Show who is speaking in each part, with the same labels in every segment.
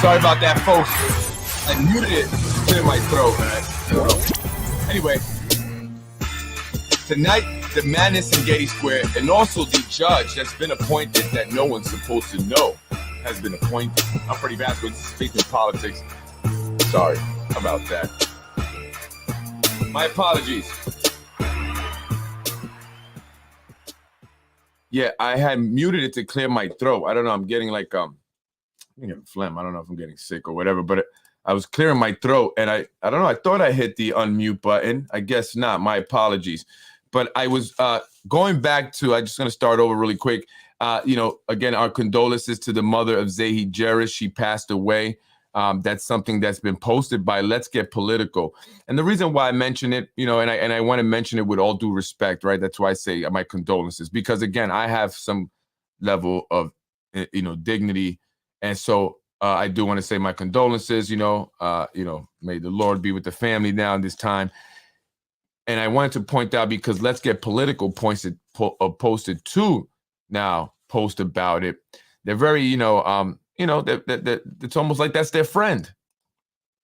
Speaker 1: Sorry about that, folks. I muted it to clear my throat, man. Anyway, tonight, the madness in Getty Square, and also the judge that's been appointed that no one's supposed to know has been appointed. I'm pretty bad with speaking politics. Sorry about that. My apologies. Yeah, I had muted it to clear my throat. I don't know. I'm getting like I'm getting phlegm. I don't know if I'm getting sick or whatever, but I was clearing my throat, and I don't know. I thought I hit the unmute button. I guess not. My apologies. But I was going back to. I'm just going to start over really quick. Again, our condolences to the mother of Zahi Jerris. She passed away. That's something that's been posted by Let's Get Political. And the reason why I mention it, and I want to mention it with all due respect, right? That's why I say my condolences, because again, I have some level of, dignity. And so I do want to say my condolences, may the Lord be with the family now in this time. And I wanted to point out, because Let's Get Political posted two now post about it. They're very, that it's almost like that's their friend,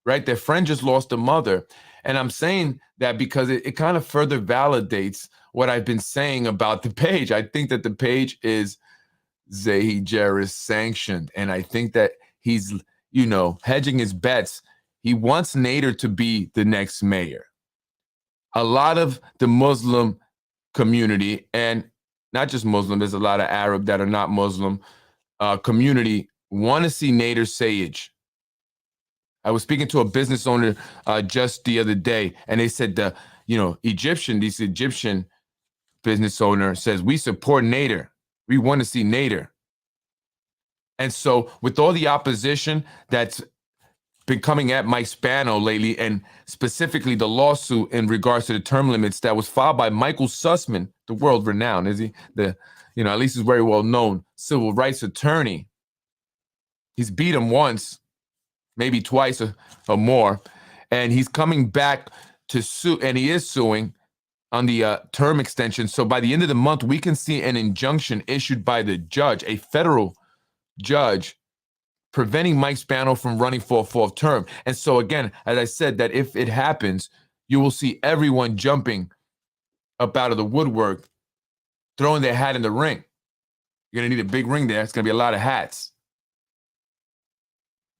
Speaker 1: right? Their friend just lost a mother. And I'm saying that because it kind of further validates what I've been saying about the page. I think that the page is Zahi Jerris sanctioned. And I think that he's, hedging his bets. He wants Nader to be the next mayor. A lot of the Muslim community, and not just Muslim, there's a lot of Arab that are not Muslim community, want to see Nader Sayegh. I was speaking to a business owner just the other day, and they said this Egyptian business owner says, we support Nader. We want to see Nader. And so with all the opposition that's been coming at Mike Spano lately, and specifically the lawsuit in regards to the term limits that was filed by Michael Sussman, the world renowned, is he? At least he's very well known civil rights attorney. He's beat him once, maybe twice or more, and he's coming back to sue, and he is suing on the term extension. So by the end of the month, we can see an injunction issued by the judge, a federal judge, preventing Mike Spano from running for a fourth term. And so again, as I said, that if it happens, you will see everyone jumping up out of the woodwork, throwing their hat in the ring. You're going to need a big ring there. It's going to be a lot of hats.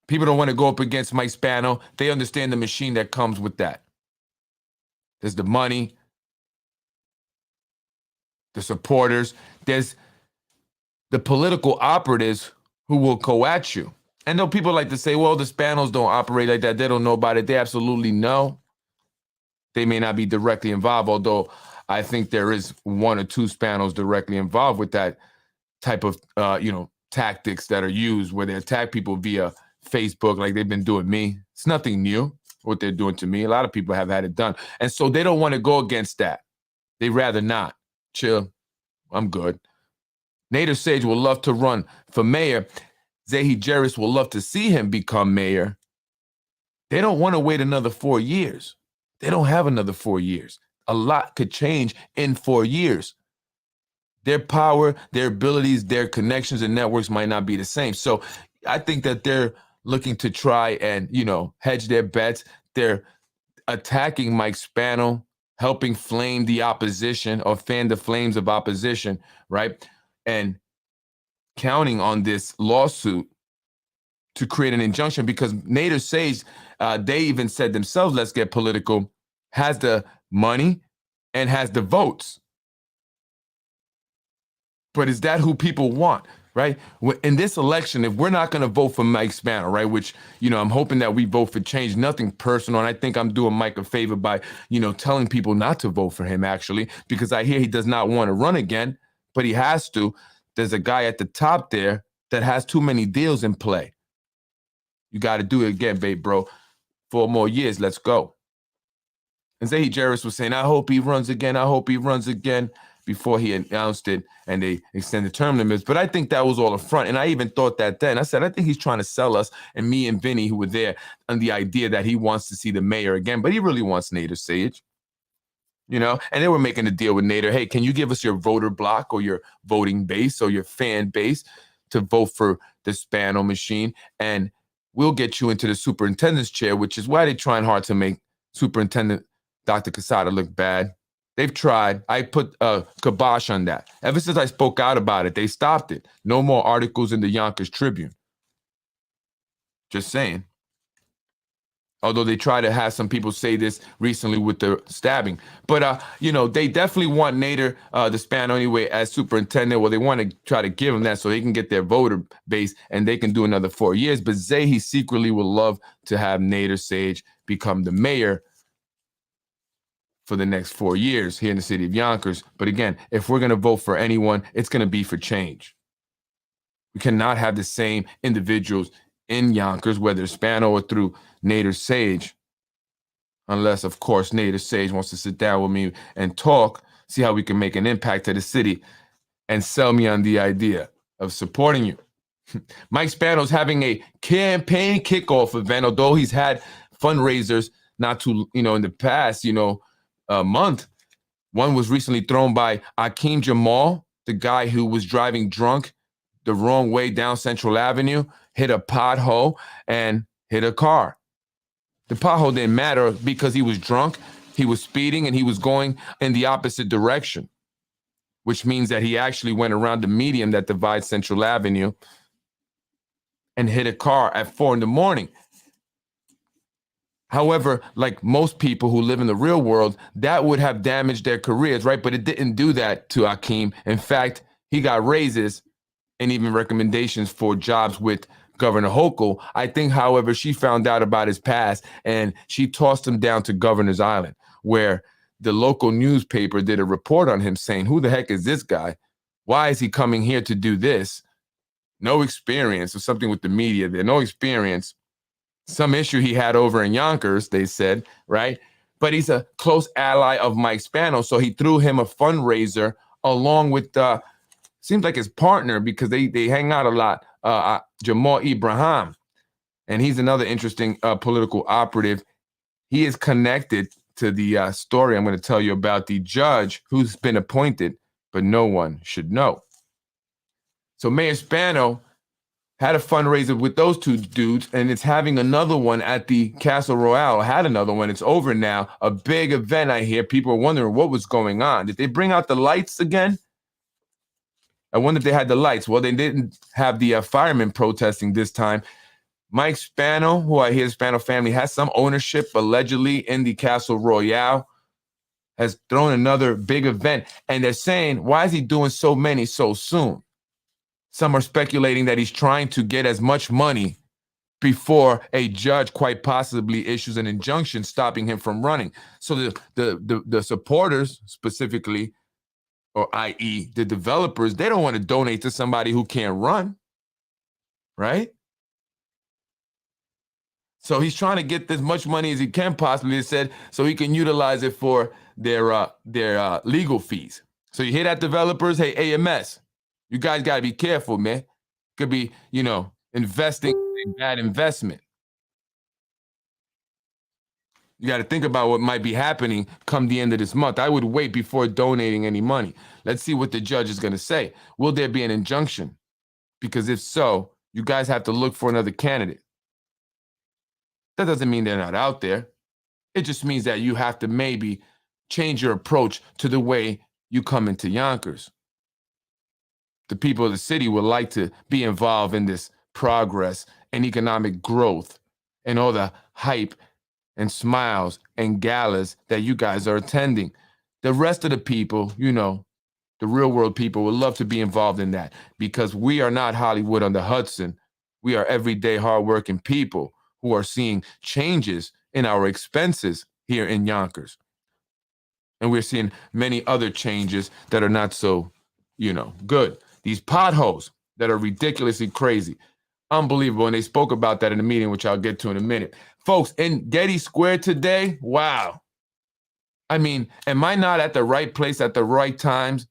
Speaker 1: People don't want to go up against Mike Spano. They understand the machine that comes with that. There's the money, the supporters, there's the political operatives who will go at you. And though people like to say, well, the Spanos don't operate like that, they don't know about it. They absolutely know. They may not be directly involved, although I think there is one or two Spanos directly involved with that type of, tactics that are used where they attack people via Facebook like they've been doing me. It's nothing new what they're doing to me. A lot of people have had it done. And so they don't want to go against that. They'd rather not. Chill. I'm good. Nader Sayegh will love to run for mayor. Zahi Jerris will love to see him become mayor. They don't want to wait another 4 years. They don't have another 4 years. A lot could change in 4 years. Their power, their abilities, their connections and networks might not be the same. So I think that they're looking to try and, hedge their bets. They're attacking Mike Spano, helping flame the opposition or fan the flames of opposition, right? And counting on this lawsuit to create an injunction, because Nader Sayegh, they even said themselves, Let's Get Political, has the money and has the votes. But is that who people want, right? In this election, if we're not going to vote for Mike Spano, right, which, I'm hoping that we vote for change, nothing personal. And I think I'm doing Mike a favor by, telling people not to vote for him, actually, because I hear he does not want to run again, but he has to. There's a guy at the top there that has too many deals in play. You got to do it again, babe, bro. 4 more years, let's go. And Zahi Jerris was saying, I hope he runs again. I hope he runs again, before he announced it and they extended term limits. But I think that was all a front. And I even thought that then. I said, I think he's trying to sell us, and me and Vinny, who were there, on the idea that he wants to see the mayor again. But he really wants Nader Sayegh. And they were making a deal with Nader. Hey, can you give us your voter block or your voting base or your fan base to vote for the Spano machine? And we'll get you into the superintendent's chair, which is why they're trying hard to make Superintendent Dr. Quesada look bad. They've tried. I put a kibosh on that. Ever since I spoke out about it, they stopped it. No more articles in the Yonkers Tribune. Just saying. Although they try to have some people say this recently with the stabbing. But, they definitely want Nader DeSpano anyway as superintendent. Well, they want to try to give him that so they can get their voter base and they can do another 4 years. But he secretly would love to have Nader Sage become the mayor for the next 4 years here in the city of Yonkers. But again, if we're going to vote for anyone, it's going to be for change. We cannot have the same individuals in Yonkers, whether Spano or through Nader Sage, unless, of course, Nader Sage wants to sit down with me and talk, see how we can make an impact to the city and sell me on the idea of supporting you. Mike Spano's having a campaign kickoff event, although he's had fundraisers not too, in the past, month. One was recently thrown by Akeem Jamal, the guy who was driving drunk the wrong way down Central Avenue, hit a pothole and hit a car. The pothole didn't matter because he was drunk, he was speeding, and he was going in the opposite direction, which means that he actually went around the median that divides Central Avenue and hit a car at 4 a.m. However, like most people who live in the real world, that would have damaged their careers, right? But it didn't do that to Akeem. In fact, he got raises and even recommendations for jobs with Governor Hochul. I think, however, she found out about his past and she tossed him down to Governor's Island, where the local newspaper did a report on him saying, who the heck is this guy? Why is he coming here to do this? No experience, or something with the media there, no experience. Some issue he had over in Yonkers, they said, right? But he's a close ally of Mike Spano, so he threw him a fundraiser along with seems like his partner, because they hang out a lot, Jamal Ibrahim. And he's another interesting political operative. He is connected to the story I'm going to tell you about, the judge who's been appointed, but no one should know. So Mayor Spano had a fundraiser with those two dudes, and it's having another one at the Castle Royale. Had another one. It's over now. A big event, I hear. People are wondering what was going on. Did they bring out the lights again? I wonder if they had the lights. Well, they didn't have the firemen protesting this time. Mike Spano, who I hear the Spano family has some ownership allegedly in the Castle Royale, has thrown another big event. And they're saying, why is he doing so many so soon? Some are speculating that he's trying to get as much money before a judge quite possibly issues an injunction stopping him from running. So the supporters specifically, or i.e. the developers, they don't want to donate to somebody who can't run, right? So he's trying to get as much money as he can possibly, it said, so he can utilize it for their legal fees. So you hear that, developers? Hey, AMS, you guys got to be careful, man. Could be, investing in bad investment. You got to think about what might be happening come the end of this month. I would wait before donating any money. Let's see what the judge is going to say. Will there be an injunction? Because if so, you guys have to look for another candidate. That doesn't mean they're not out there. It just means that you have to maybe change your approach to the way you come into Yonkers. The people of the city would like to be involved in this progress and economic growth and all the hype and smiles and galas that you guys are attending. The rest of the people, the real world people, would love to be involved in that, because we are not Hollywood on the Hudson. We are everyday hardworking people who are seeing changes in our expenses here in Yonkers. And we're seeing many other changes that are not so, good. These potholes that are ridiculously crazy. Unbelievable. And they spoke about that in a meeting, which I'll get to in a minute. Folks, in Getty Square today, wow. I mean, am I not at the right place at the right times?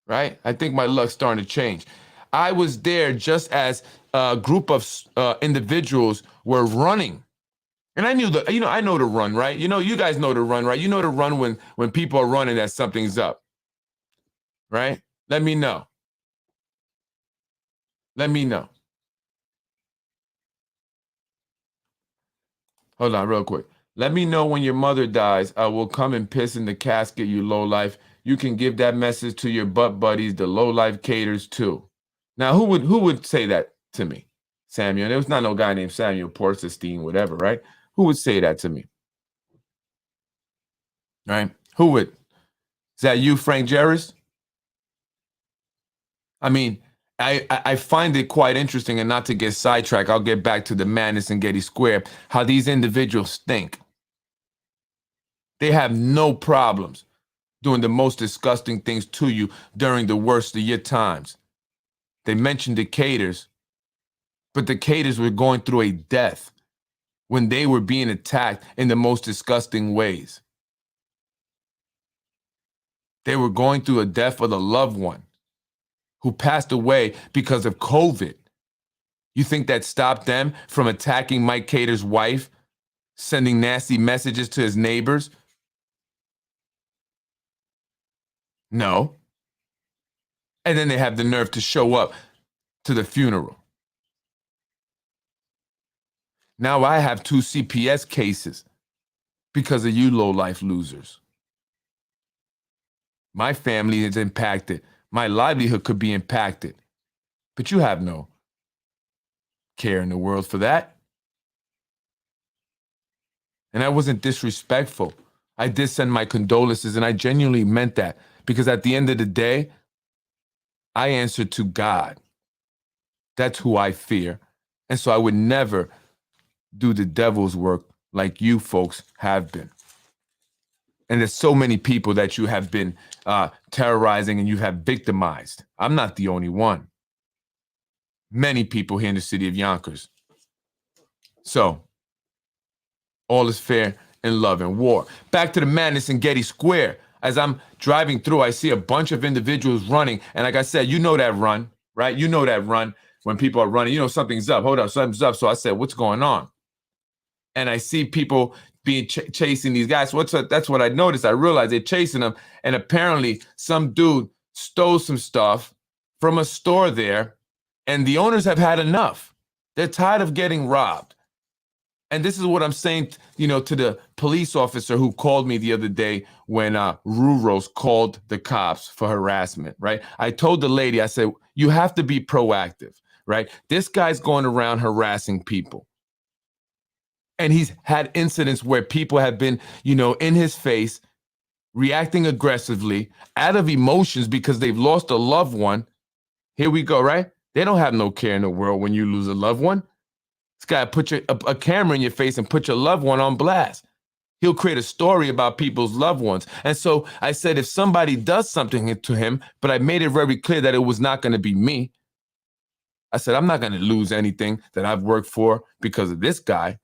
Speaker 1: Right? I think my luck's starting to change. I was there just as a group of individuals were running. And I knew I know to run, right? You guys know to run, right? You know to run when people are running that something's up, right? Let me know. Let me know. Hold on, real quick. Let me know when your mother dies. I will come and piss in the casket, you low life. You can give that message to your butt buddies, the low life caters too. Now, who would say that to me? Samuel. There was not no guy named Samuel Porcestein, whatever, right? Who would say that to me? Right? Who would? Is that you, Frank Jarris? I mean, I find it quite interesting, and not to get sidetracked, I'll get back to the madness in Getty Square, how these individuals think. They have no problems doing the most disgusting things to you during the worst of your times. They mentioned the Caters, but the Caters were going through a death when they were being attacked in the most disgusting ways. They were going through a death of a loved one who passed away because of COVID. You think that stopped them from attacking Mike Cater's wife, sending nasty messages to his neighbors? No. And then they have the nerve to show up to the funeral. Now I have 2 CPS cases because of you low-life losers. My family is impacted. My livelihood could be impacted. But you have no care in the world for that. And I wasn't disrespectful. I did send my condolences, and I genuinely meant that, because at the end of the day, I answer to God. That's who I fear. And so I would never do the devil's work like you folks have been. And there's so many people that you have been terrorizing and you have victimized. I'm not the only one. Many people here in the city of Yonkers. So, all is fair in love and war. Back to the madness in Getty Square. As I'm driving through, I see a bunch of individuals running. And like I said, you know that run, right? You know that run when people are running. You know something's up. Hold up, something's up. So I said, what's going on? And I see people being chasing these guys. That's what I noticed. I realized they're chasing them. And apparently some dude stole some stuff from a store there. And the owners have had enough. They're tired of getting robbed. And this is what I'm saying, to the police officer who called me the other day when Ruros called the cops for harassment, right? I told the lady, I said, you have to be proactive, right? This guy's going around harassing people. And he's had incidents where people have been, in his face, reacting aggressively out of emotions because they've lost a loved one. Here we go, right? They don't have no care in the world when you lose a loved one. This guy put a camera in your face and put your loved one on blast. He'll create a story about people's loved ones. And so I said, if somebody does something to him, but I made it very clear that it was not going to be me. I said, I'm not going to lose anything that I've worked for because of this guy.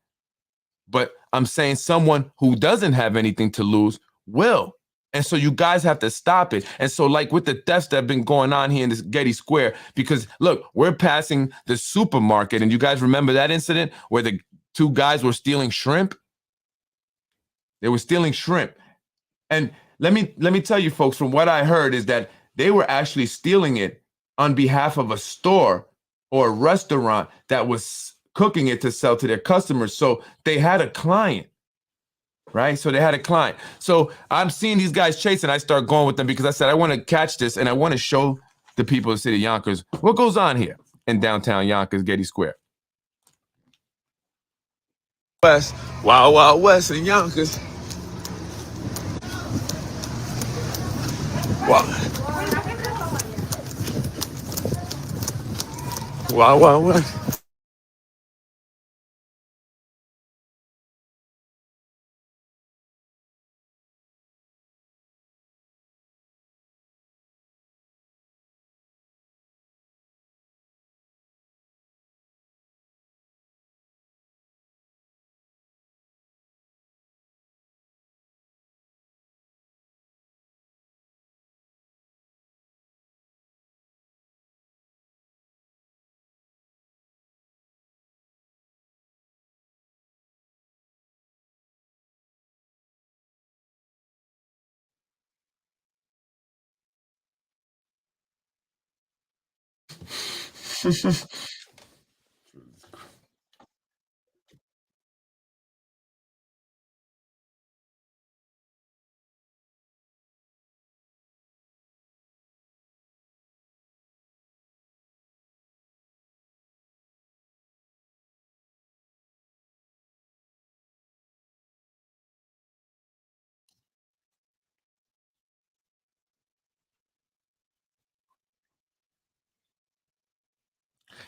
Speaker 1: But I'm saying someone who doesn't have anything to lose will. And so you guys have to stop it. And so, like with the thefts that have been going on here in this Getty Square, because look, we're passing the supermarket. And you guys remember that incident where the 2 guys were stealing shrimp? They were stealing shrimp. And let me tell you, folks, from what I heard is that they were actually stealing it on behalf of a store or a restaurant that was cooking it to sell to their customers. So they had a client. Right? So they had a client. So I'm seeing these guys chasing. I start going with them because I said, I want to catch this and I want to show the people of the city of Yonkers what goes on here in downtown Yonkers, Getty Square.
Speaker 2: West, Wild Wild West in Yonkers. Wild Wild, Wild West.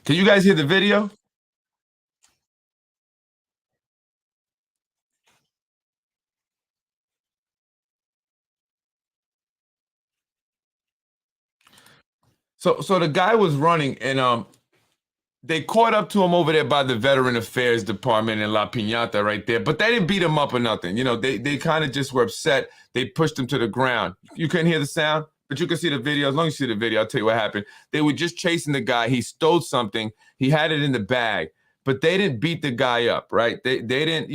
Speaker 1: Can you guys hear the video? So the guy was running, and they caught up to him over there by the Veteran Affairs Department in La Piñata right there, but they didn't beat him up or nothing. They kind of just were upset. They pushed him to the ground. You couldn't hear the sound, but you can see the video. As long as you see the video, I'll tell you what happened. They were just chasing the guy. He stole something. He had it in the bag, but they didn't beat the guy up, right? They didn't,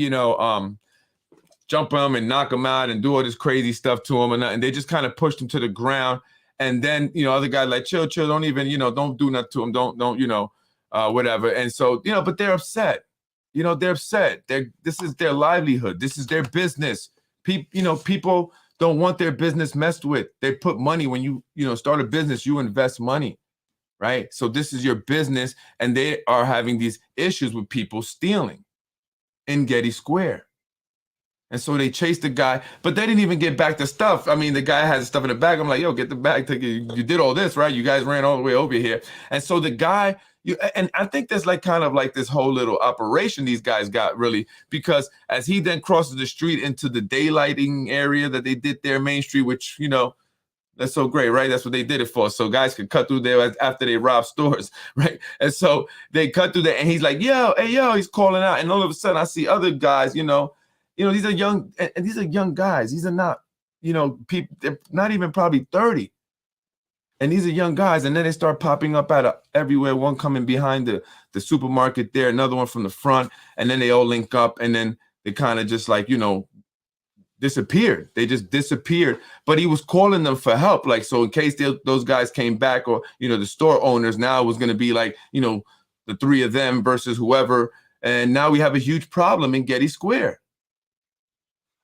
Speaker 1: jump him and knock him out and do all this crazy stuff to him, and they just kind of pushed him to the ground. And then, other guys like, chill, don't even, don't do nothing to him. Don't, whatever. And so, but they're upset. They're upset. This is their livelihood. This is their business. People don't want their business messed with. They put money when you start a business, you invest money, right? So this is your business, and they are having these issues with people stealing in Getty Square. And so they chased the guy, but they didn't even get back the stuff. I mean, the guy had stuff in the bag. I'm like, yo, get the bag. You did all this, right? You guys ran all the way over here. And so the guy, and I think there's kind of this whole little operation these guys got, really, because as he then crosses the street into the daylighting area that they did there, Main Street, which, that's so great, right? That's what they did it for. So guys could cut through there after they rob stores, right? And so they cut through there, and he's like, yo, hey, yo, he's calling out. And all of a sudden I see other guys, these are young, and these are young guys. These are not, people, they're not even probably 30. And these are young guys. And then they start popping up out of everywhere. One coming behind the supermarket there, another one from the front. And then they all link up, and then they kind of just disappeared. They just disappeared. But he was calling them for help. So in case those guys came back, or, the store owners, now it was going to be the three of them versus whoever. And now we have a huge problem in Getty Square.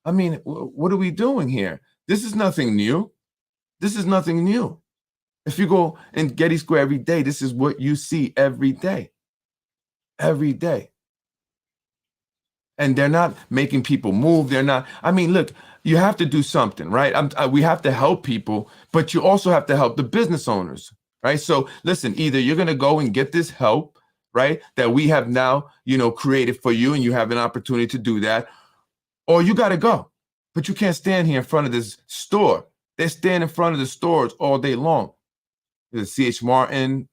Speaker 1: I mean, what are we doing here? This is nothing new. This is nothing new. If you go in Getty Square every day, this is what you see every day. Every day. And they're not making people move. They're not. I mean, look, you have to do something, right? We have to help people, but you also have to help the business owners, right? So listen, either you're going to go and get this help, right, that we have now, created for you, and you have an opportunity to do that, or you got to go. But you can't stand here in front of this store. They stand in front of the stores all day long. There's a C.H. Martin,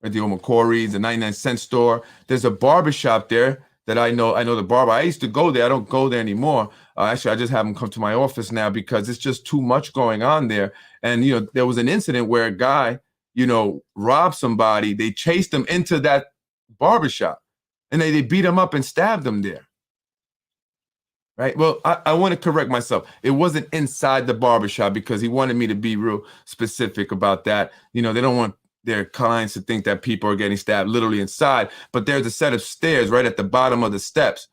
Speaker 1: at the old McCory's, the 99-cent store. There's a barbershop there that I know the barber. I used to go there. I don't go there anymore. Actually, I just have him come to my office now because it's just too much going on there. And, there was an incident where a guy, robbed somebody. They chased him into that barbershop, and they beat him up and stabbed him there. Right. Well, I want to correct myself. It wasn't inside the barbershop, because he wanted me to be real specific about that. They don't want their clients to think that people are getting stabbed literally inside, but there's a set of stairs right at the bottom of the steps.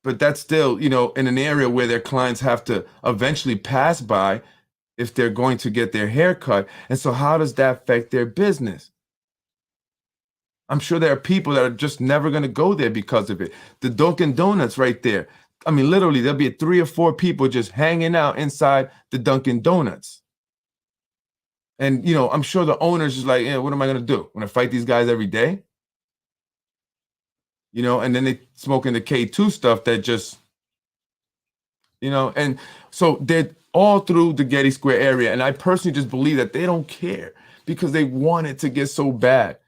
Speaker 1: But that's still, in an area where their clients have to eventually pass by if they're going to get their hair cut. And so how does that affect their business? I'm sure there are people that are just never going to go there because of it. The Dunkin' Donuts right there. I mean, literally, there'll be 3 or 4 people just hanging out inside the Dunkin' Donuts. And, I'm sure the owner's just like, yeah, what am I going to do? I'm going to fight these guys every day? And then they smoking the K2 stuff that just, and so they're all through the Getty Square area. And I personally just believe that they don't care because they want it to get so bad.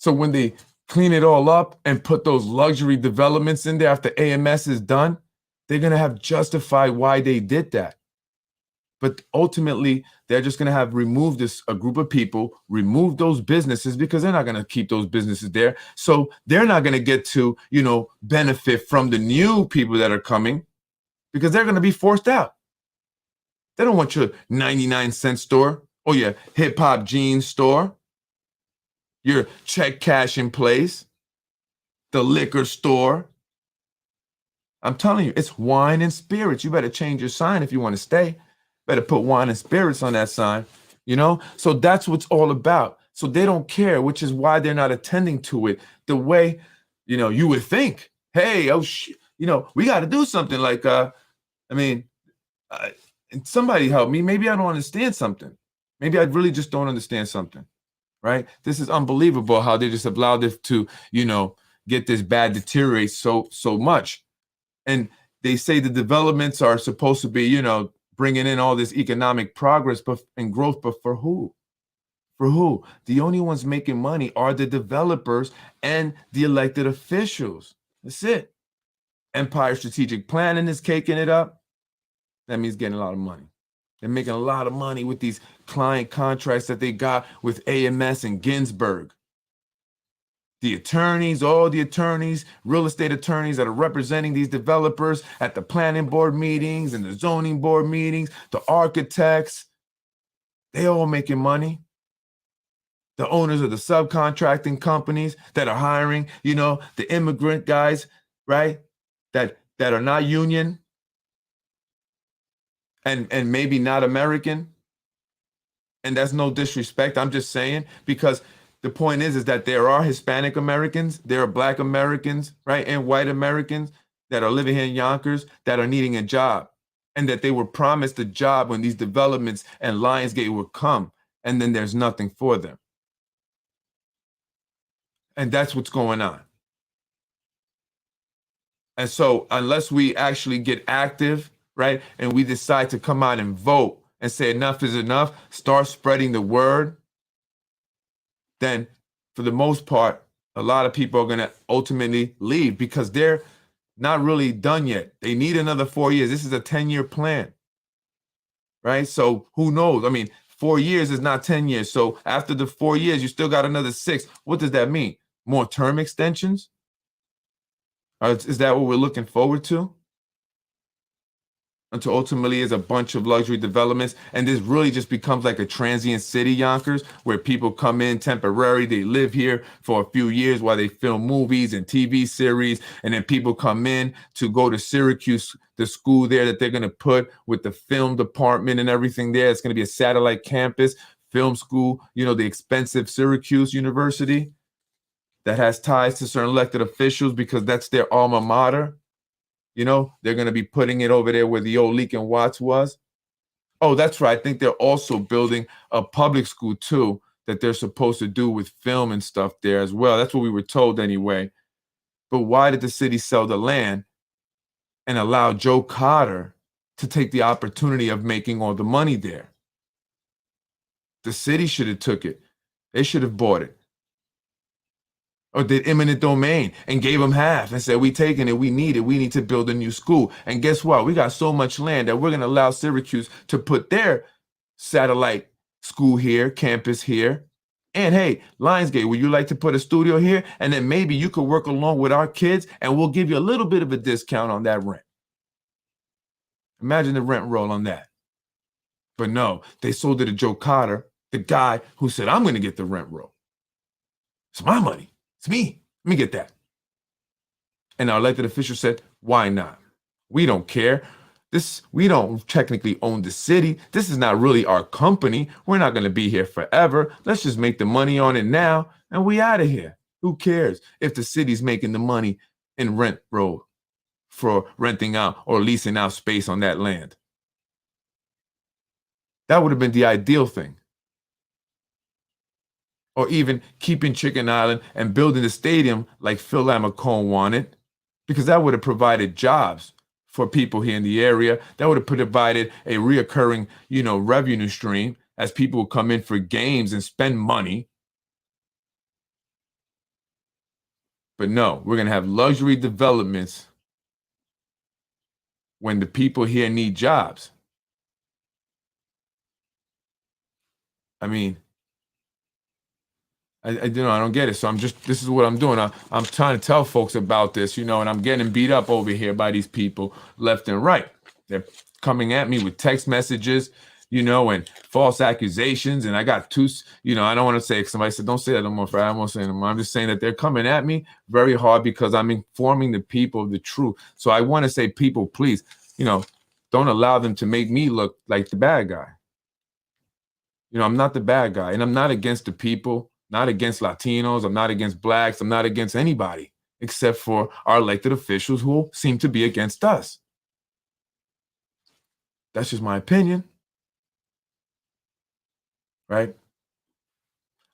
Speaker 1: So when they clean it all up and put those luxury developments in there after AMS is done, they're going to have justified why they did that. But ultimately, they're just going to have removed a group of people, remove those businesses, because they're not going to keep those businesses there. So they're not going to get to, benefit from the new people that are coming, because they're going to be forced out. They don't want your 99-cent store or your hip-hop jeans store, your check cashing place, the liquor store. I'm telling you, it's wine and spirits. You better change your sign if you want to stay. Better put wine and spirits on that sign, So that's what's all about. So they don't care, which is why they're not attending to it the way, you would think. Hey, we got to do something like, somebody help me. Maybe I don't understand something. Maybe I really just don't understand something. right? This is unbelievable how they just allowed it to, get this bad deteriorate so much. And they say the developments are supposed to be, bringing in all this economic progress and growth, but for who? For who? The only ones making money are the developers and the elected officials. That's it. Empire Strategic Planning is caking it up. That means getting a lot of money. They're making a lot of money with these client contracts that they got with AMS and Ginsburg. The attorneys, all the attorneys, real estate attorneys that are representing these developers at the planning board meetings and the zoning board meetings, the architects, they all making money. The owners of the subcontracting companies that are hiring, the immigrant guys, right? That are not union and maybe not American. And that's no disrespect. I'm just saying, because the point is that there are Hispanic Americans, there are Black Americans, right, and white Americans that are living here in Yonkers that are needing a job, and that they were promised a job when these developments and Lionsgate would come, and then there's nothing for them. And that's what's going on. And so unless we actually get active, right, and we decide to come out and vote and say enough is enough, start spreading the word, then for the most part, a lot of people are going to ultimately leave because they're not really done yet. They need another 4 years. This is a 10-year plan, right? So who knows? I mean, 4 years is not 10 years. So after the 4 years, you still got another 6. What does that mean? More term extensions? Is that what we're looking forward to? Until ultimately is a bunch of luxury developments, and this really just becomes like a transient city, Yonkers, where people come in temporary, they live here for a few years while they film movies and TV series, and then people come in to go to Syracuse, the school there that they're going to put with the film department and everything there. It's going to be a satellite campus, film school, the expensive Syracuse University that has ties to certain elected officials because that's their alma mater. They're going to be putting it over there where the old Leak and Watts was. Oh, that's right. I think they're also building a public school too that they're supposed to do with film and stuff there as well. That's what we were told anyway. But why did the city sell the land and allow Joe Carter to take the opportunity of making all the money there? The city should have took it. They should have bought it. Or did eminent domain and gave them half and said, we taking it, we need to build a new school. And guess what? We got so much land that we're going to allow Syracuse to put their satellite school here, campus here. And hey, Lionsgate, would you like to put a studio here? And then maybe you could work along with our kids and we'll give you a little bit of a discount on that rent. Imagine the rent roll on that. But no, they sold it to Joe Carter, the guy who said, I'm going to get the rent roll. It's my money. It's me. Let me get that. And our elected official said, why not? We don't care. We don't technically own the city. This is not really our company. We're not going to be here forever. Let's just make the money on it now and we out of here. Who cares if the city's making the money in rent roll for renting out or leasing out space on that land? That would have been the ideal thing. Or even keeping Chicken Island and building the stadium like Phil Lamacone wanted, because that would have provided jobs for people here in the area. That would have provided a reoccurring, revenue stream as people would come in for games and spend money. But no, we're going to have luxury developments when the people here need jobs. I mean, I don't get it. So this is what I'm doing. I'm trying to tell folks about this, and I'm getting beat up over here by these people left and right. They're coming at me with text messages, and false accusations. And I got two, I don't want to say, somebody said, don't say that no more, I won't say it no more. I'm just saying that they're coming at me very hard because I'm informing the people of the truth. So I want to say, people, please, don't allow them to make me look like the bad guy. I'm not the bad guy, and I'm not against the people. Not against Latinos, I'm not against Blacks, I'm not against anybody except for our elected officials who seem to be against us. That's just my opinion, right?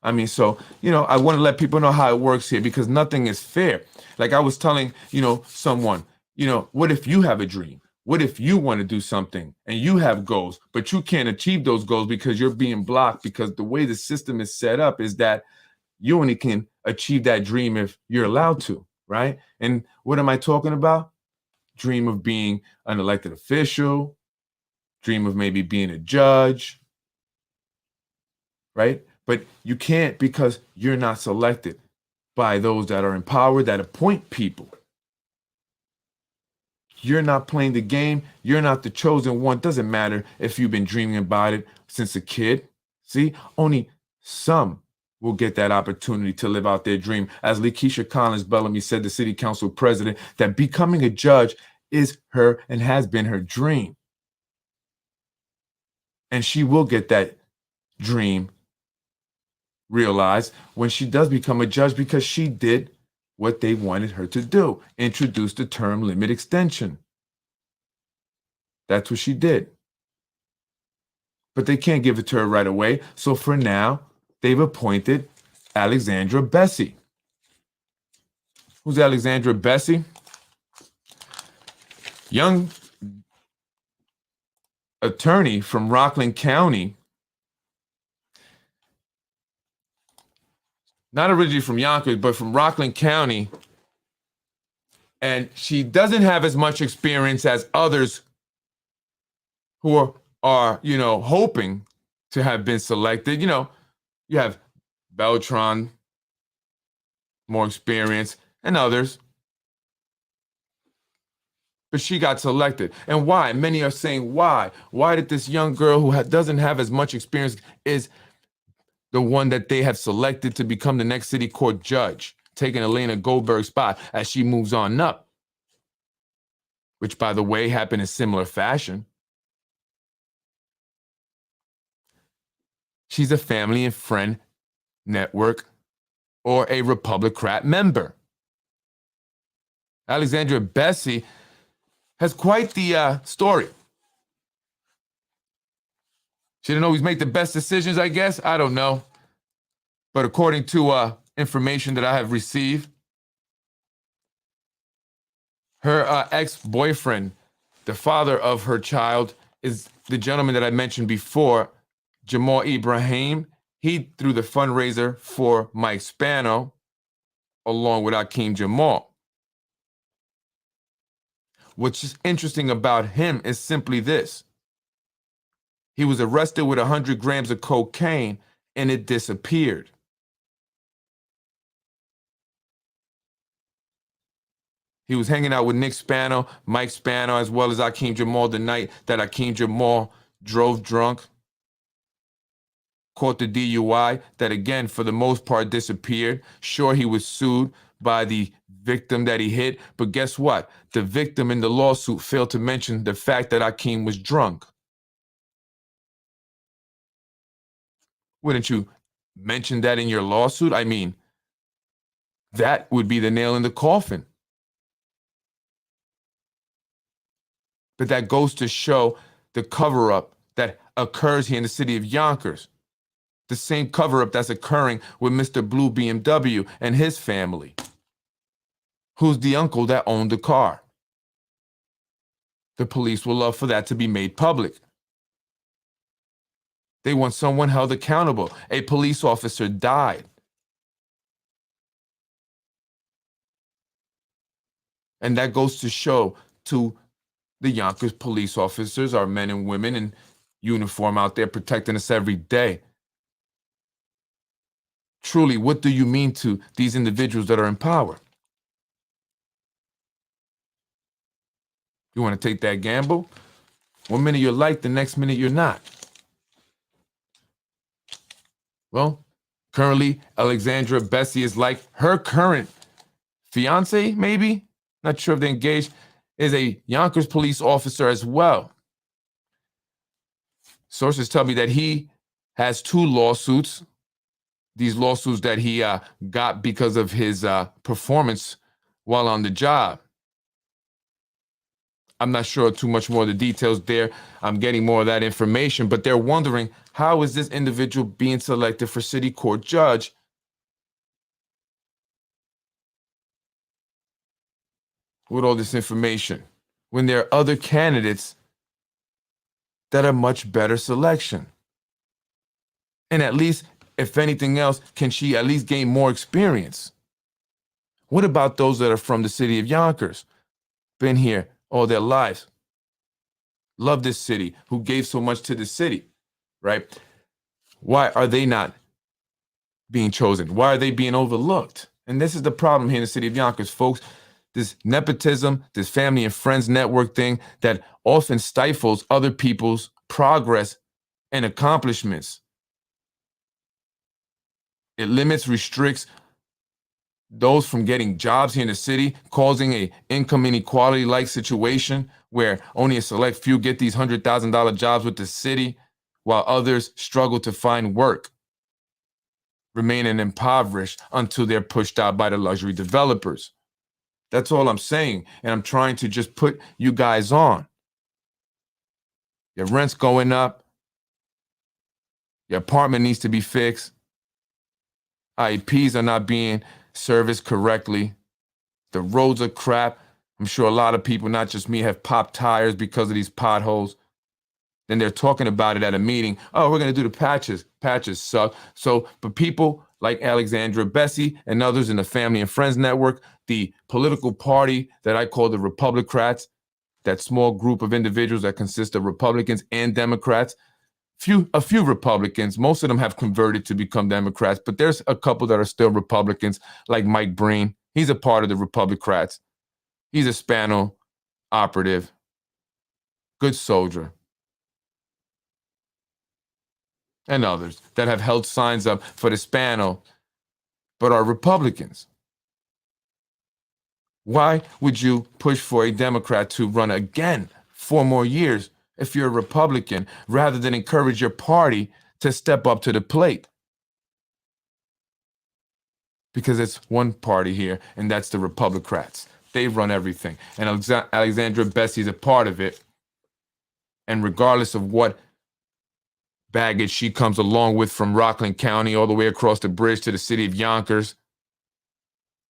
Speaker 1: I mean, so, I want to let people know how it works here because nothing is fair. Like I was telling, someone, what if you have a dream? What if you want to do something and you have goals, but you can't achieve those goals because you're being blocked because the way the system is set up is that you only can achieve that dream if you're allowed to, right? And what am I talking about? Dream of being an elected official, dream of maybe being a judge, right? But you can't because you're not selected by those that are in power that appoint people. You're not playing the game. You're not the chosen one. Doesn't matter if you've been dreaming about it since a kid. See, only some will get that opportunity to live out their dream. As Lakeisha Collins Bellamy said, the city council president, that becoming a judge is her and has been her dream. And she will get that dream realized when she does become a judge because she did what they wanted her to do, introduce the term limit extension. That's what she did. But they can't give it to her right away. So for now, they've appointed Alexandra Bessie. Who's Alexandra Bessie? Young attorney from Rockland County. Not originally from Yonkers, but from Rockland County. And she doesn't have as much experience as others who are hoping to have been selected. You have Beltran, more experience, and others. But she got selected. And why? Many are saying, why? Why did this young girl who doesn't have as much experience is the one that they have selected to become the next city court judge, taking Elena Goldberg's spot as she moves on up? Which, by the way, happened in similar fashion. She's a family and friend network or a Republican member. Alexandra Bessie has quite the story. She didn't always make the best decisions, I guess. I don't know. But according to information that I have received, her ex-boyfriend, the father of her child, is the gentleman that I mentioned before, Jamal Ibrahim. He threw the fundraiser for Mike Spano along with Akeem Jamal. What's interesting about him is simply this. He was arrested with 100 grams of cocaine and it disappeared. He was hanging out with Nick Spano, Mike Spano, as well as Akeem Jamal the night that Akeem Jamal drove drunk, caught the DUI, that again, for the most part, disappeared. Sure, he was sued by the victim that he hit, but guess what? The victim in the lawsuit failed to mention the fact that Akeem was drunk. Wouldn't you mention that in your lawsuit? I mean, that would be the nail in the coffin. But that goes to show the cover-up that occurs here in the city of Yonkers. The same cover-up that's occurring with Mr. Blue BMW and his family, who's the uncle that owned the car. The police will love for that to be made public. They want someone held accountable. A police officer died. And that goes to show to the Yonkers police officers, our men and women in uniform out there protecting us every day. Truly, what do you mean to these individuals that are in power? You want to take that gamble? One minute you're like, the next minute you're not. Well, currently, Alexandra Bessie is like her current fiance, maybe? Not sure if they're engaged, is a Yonkers police officer as well. Sources tell me that he has 2 lawsuits. These lawsuits that he got because of his performance while on the job. I'm not sure too much more of the details there. I'm getting more of that information, but they're wondering, how is this individual being selected for city court judge? With all this information, when there are other candidates that are much better selection. And at least, if anything else, can she at least gain more experience? What about those that are from the city of Yonkers, been here all their lives, love this city, who gave so much to the city, right? Why are they not being chosen? Why are they being overlooked? And this is the problem here in the city of Yonkers, folks. This nepotism, this family and friends network thing that often stifles other people's progress and accomplishments. It limits, restricts those from getting jobs here in the city, causing a income inequality-like situation where only a select few get these $100,000 jobs with the city, while others struggle to find work, remaining impoverished until they're pushed out by the luxury developers. That's all I'm saying, and I'm trying to just put you guys on. Your rent's going up. Your apartment needs to be fixed. IEPs are not being serviced correctly. The roads are crap. I'm sure a lot of people, not just me, have popped tires because of these potholes. Then they're talking about it at a meeting. Oh, we're going to do the patches. Patches suck. So, but people like Alexandra Bessie and others in the Family and Friends Network, the political party that I call the Republicrats, that small group of individuals that consist of Republicans and Democrats, a few Republicans, most of them have converted to become Democrats, but there's a couple that are still Republicans, like Mike Breen. He's a part of the Republicrats. He's a Spano operative, good soldier. And others that have held signs up for the Spano, but are Republicans. Why would you push for a Democrat to run again 4 more years if you're a Republican, rather than encourage your party to step up to the plate? Because it's one party here, and that's the Republicrats. They run everything. And Alexandra Bessie's a part of it. And regardless of what baggage she comes along with from Rockland County all the way across the bridge to the city of Yonkers,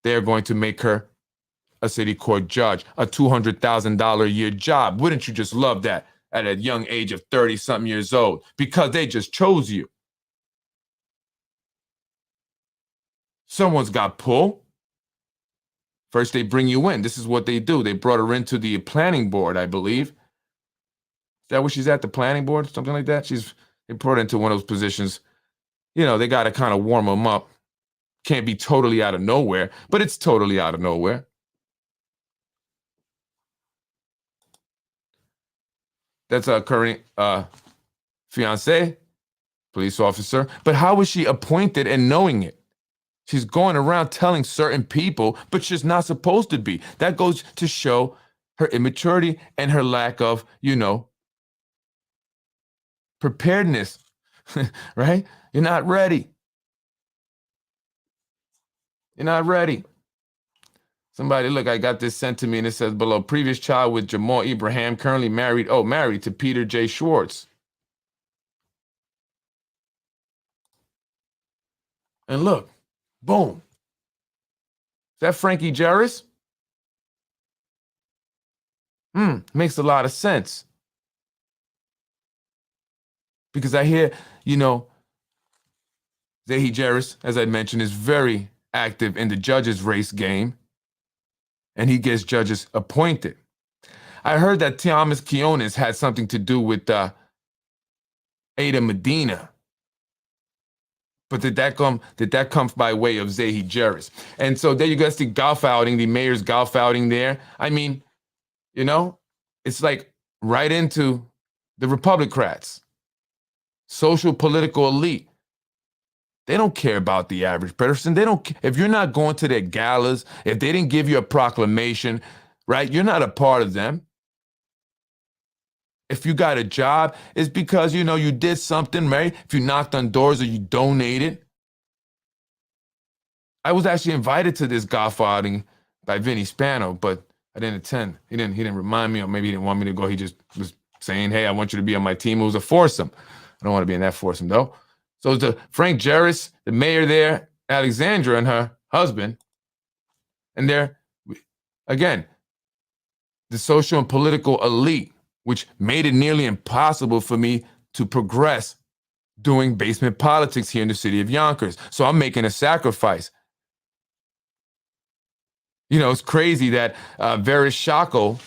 Speaker 1: they're going to make her a city court judge, a $200,000 a year job. Wouldn't you just love that at a young age of 30-something years old? Because they just chose you. Someone's got pull. First, they bring you in. This is what they do. They brought her into the planning board, I believe. Is that where she's at, the planning board? Something like that? They brought her into one of those positions. You know, they got to kind of warm them up. Can't be totally out of nowhere, but it's totally out of nowhere. That's our current fiance, police officer. But how was she appointed and knowing it? She's going around telling certain people, but she's not supposed to be. That goes to show her immaturity and her lack of, preparedness, right? You're not ready. You're not ready. Somebody, look, I got this sent to me, and it says below, previous child with Jamal Ibrahim, currently married to Peter J. Schwartz. And look, boom. Is that Frankie Jarris? Makes a lot of sense. Because I hear, Zahi Jarris, as I mentioned, is very active in the judges race game, and he gets judges appointed. I heard that Thomas Quinones had something to do with Ada Medina. But did that come by way of Zahi Jarris? And so there you go, the golf outing, the mayor's golf outing there. I mean, it's like right into the Republicrats, social political elite. They don't care about the average person. They don't. If you're not going to their galas, if they didn't give you a proclamation, right, you're not a part of them. If you got a job, it's because, you did something, right? If you knocked on doors or you donated. I was actually invited to this golf outing by Vinny Spano, but I didn't attend. He didn't remind me, or maybe he didn't want me to go. He just was saying, hey, I want you to be on my team. It was a foursome. I don't want to be in that foursome, though. So the Frank Jarris, the mayor there, Alexandra and her husband, and they're, again, the social and political elite, which made it nearly impossible for me to progress doing basement politics here in the city of Yonkers. So I'm making a sacrifice. You know, it's crazy that Vereshchako,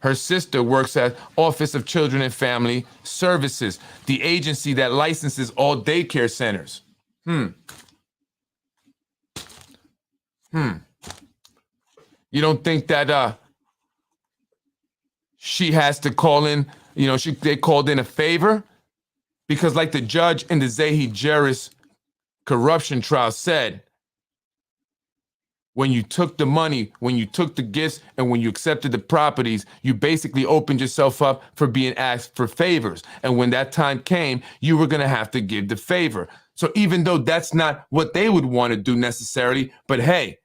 Speaker 1: her sister works at Office of Children and Family Services, the agency that licenses all daycare centers. You don't think that she has to call in, you know, they called in a favor? Because like the judge in the Zahi Jarris corruption trial said, when you took the money, when you took the gifts, and when you accepted the properties, you basically opened yourself up for being asked for favors. And when that time came, you were going to have to give the favor. So even though that's not what they would want to do necessarily, but hey,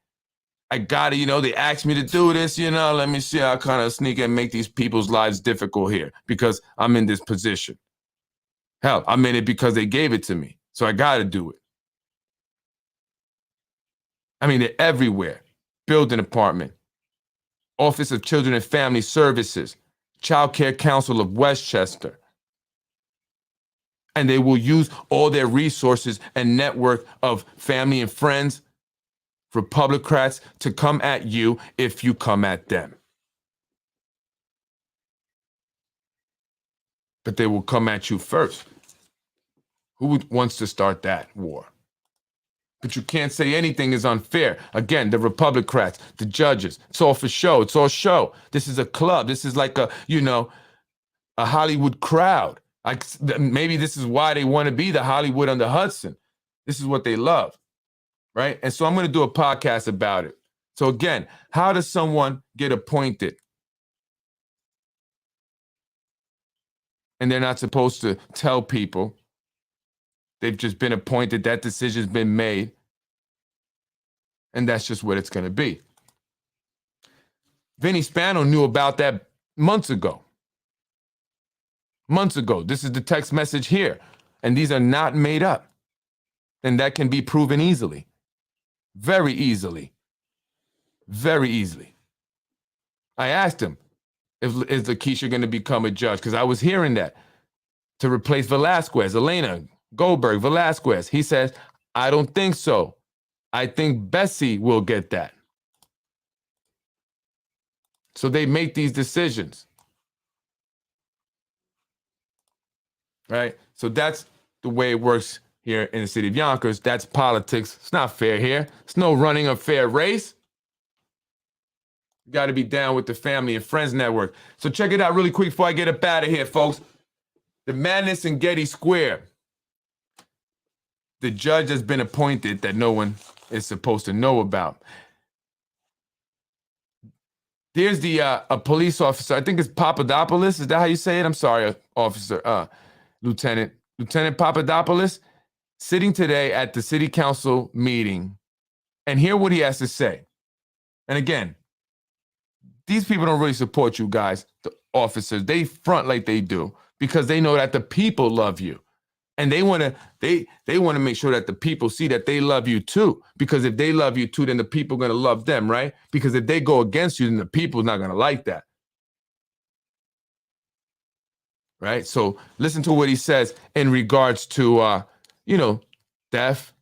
Speaker 1: I got to, you know, they asked me to do this, you know, let me see how I kind of sneak and make these people's lives difficult here because I'm in this position. Hell, I'm in it because they gave it to me. So I got to do it. I mean, they're everywhere. Building Department, Office of Children and Family Services, Child Care Council of Westchester. And they will use all their resources and network of family and friends, Republicrats, to come at you if you come at them. But they will come at you first. Who wants to start that war? But you can't say anything is unfair. Again, the Republicrats, the judges, it's all for show. It's all show. This is a club. This is like a, you know, a Hollywood crowd. Like maybe this is why they want to be the Hollywood on the Hudson. This is what they love, right? And so I'm going to do a podcast about it. So again, how does someone get appointed? And they're not supposed to tell people. They've just been appointed. That decision's been made. And that's just what it's going to be. Vinny Spano knew about that months ago. Months ago. This is the text message here. And these are not made up. And that can be proven easily. Very easily. Very easily. I asked him, is Lakeisha going to become a judge? Because I was hearing that. To replace Velasquez, Elena Goldberg, Velasquez. He says, I don't think so. I think Bessie will get that. So they make these decisions. Right? So that's the way it works here in the city of Yonkers. That's politics. It's not fair here. It's no running a fair race. You got to be down with the family and friends network. So check it out really quick before I get up out of here, folks. The madness in Getty Square. The judge has been appointed that no one is supposed to know about. There's the a police officer. I think it's Papadopoulos. Is that how you say it? I'm sorry, officer, Lieutenant Papadopoulos, sitting today at the city council meeting, and hear what he has to say. And again, these people don't really support you guys, the officers. They front like they do because they know that the people love you. And they want to make sure that the people see that they love you too. Because if they love you too, then the people are going to love them, right? Because if they go against you, then the people are not going to like that. Right? So listen to what he says in regards to, theft,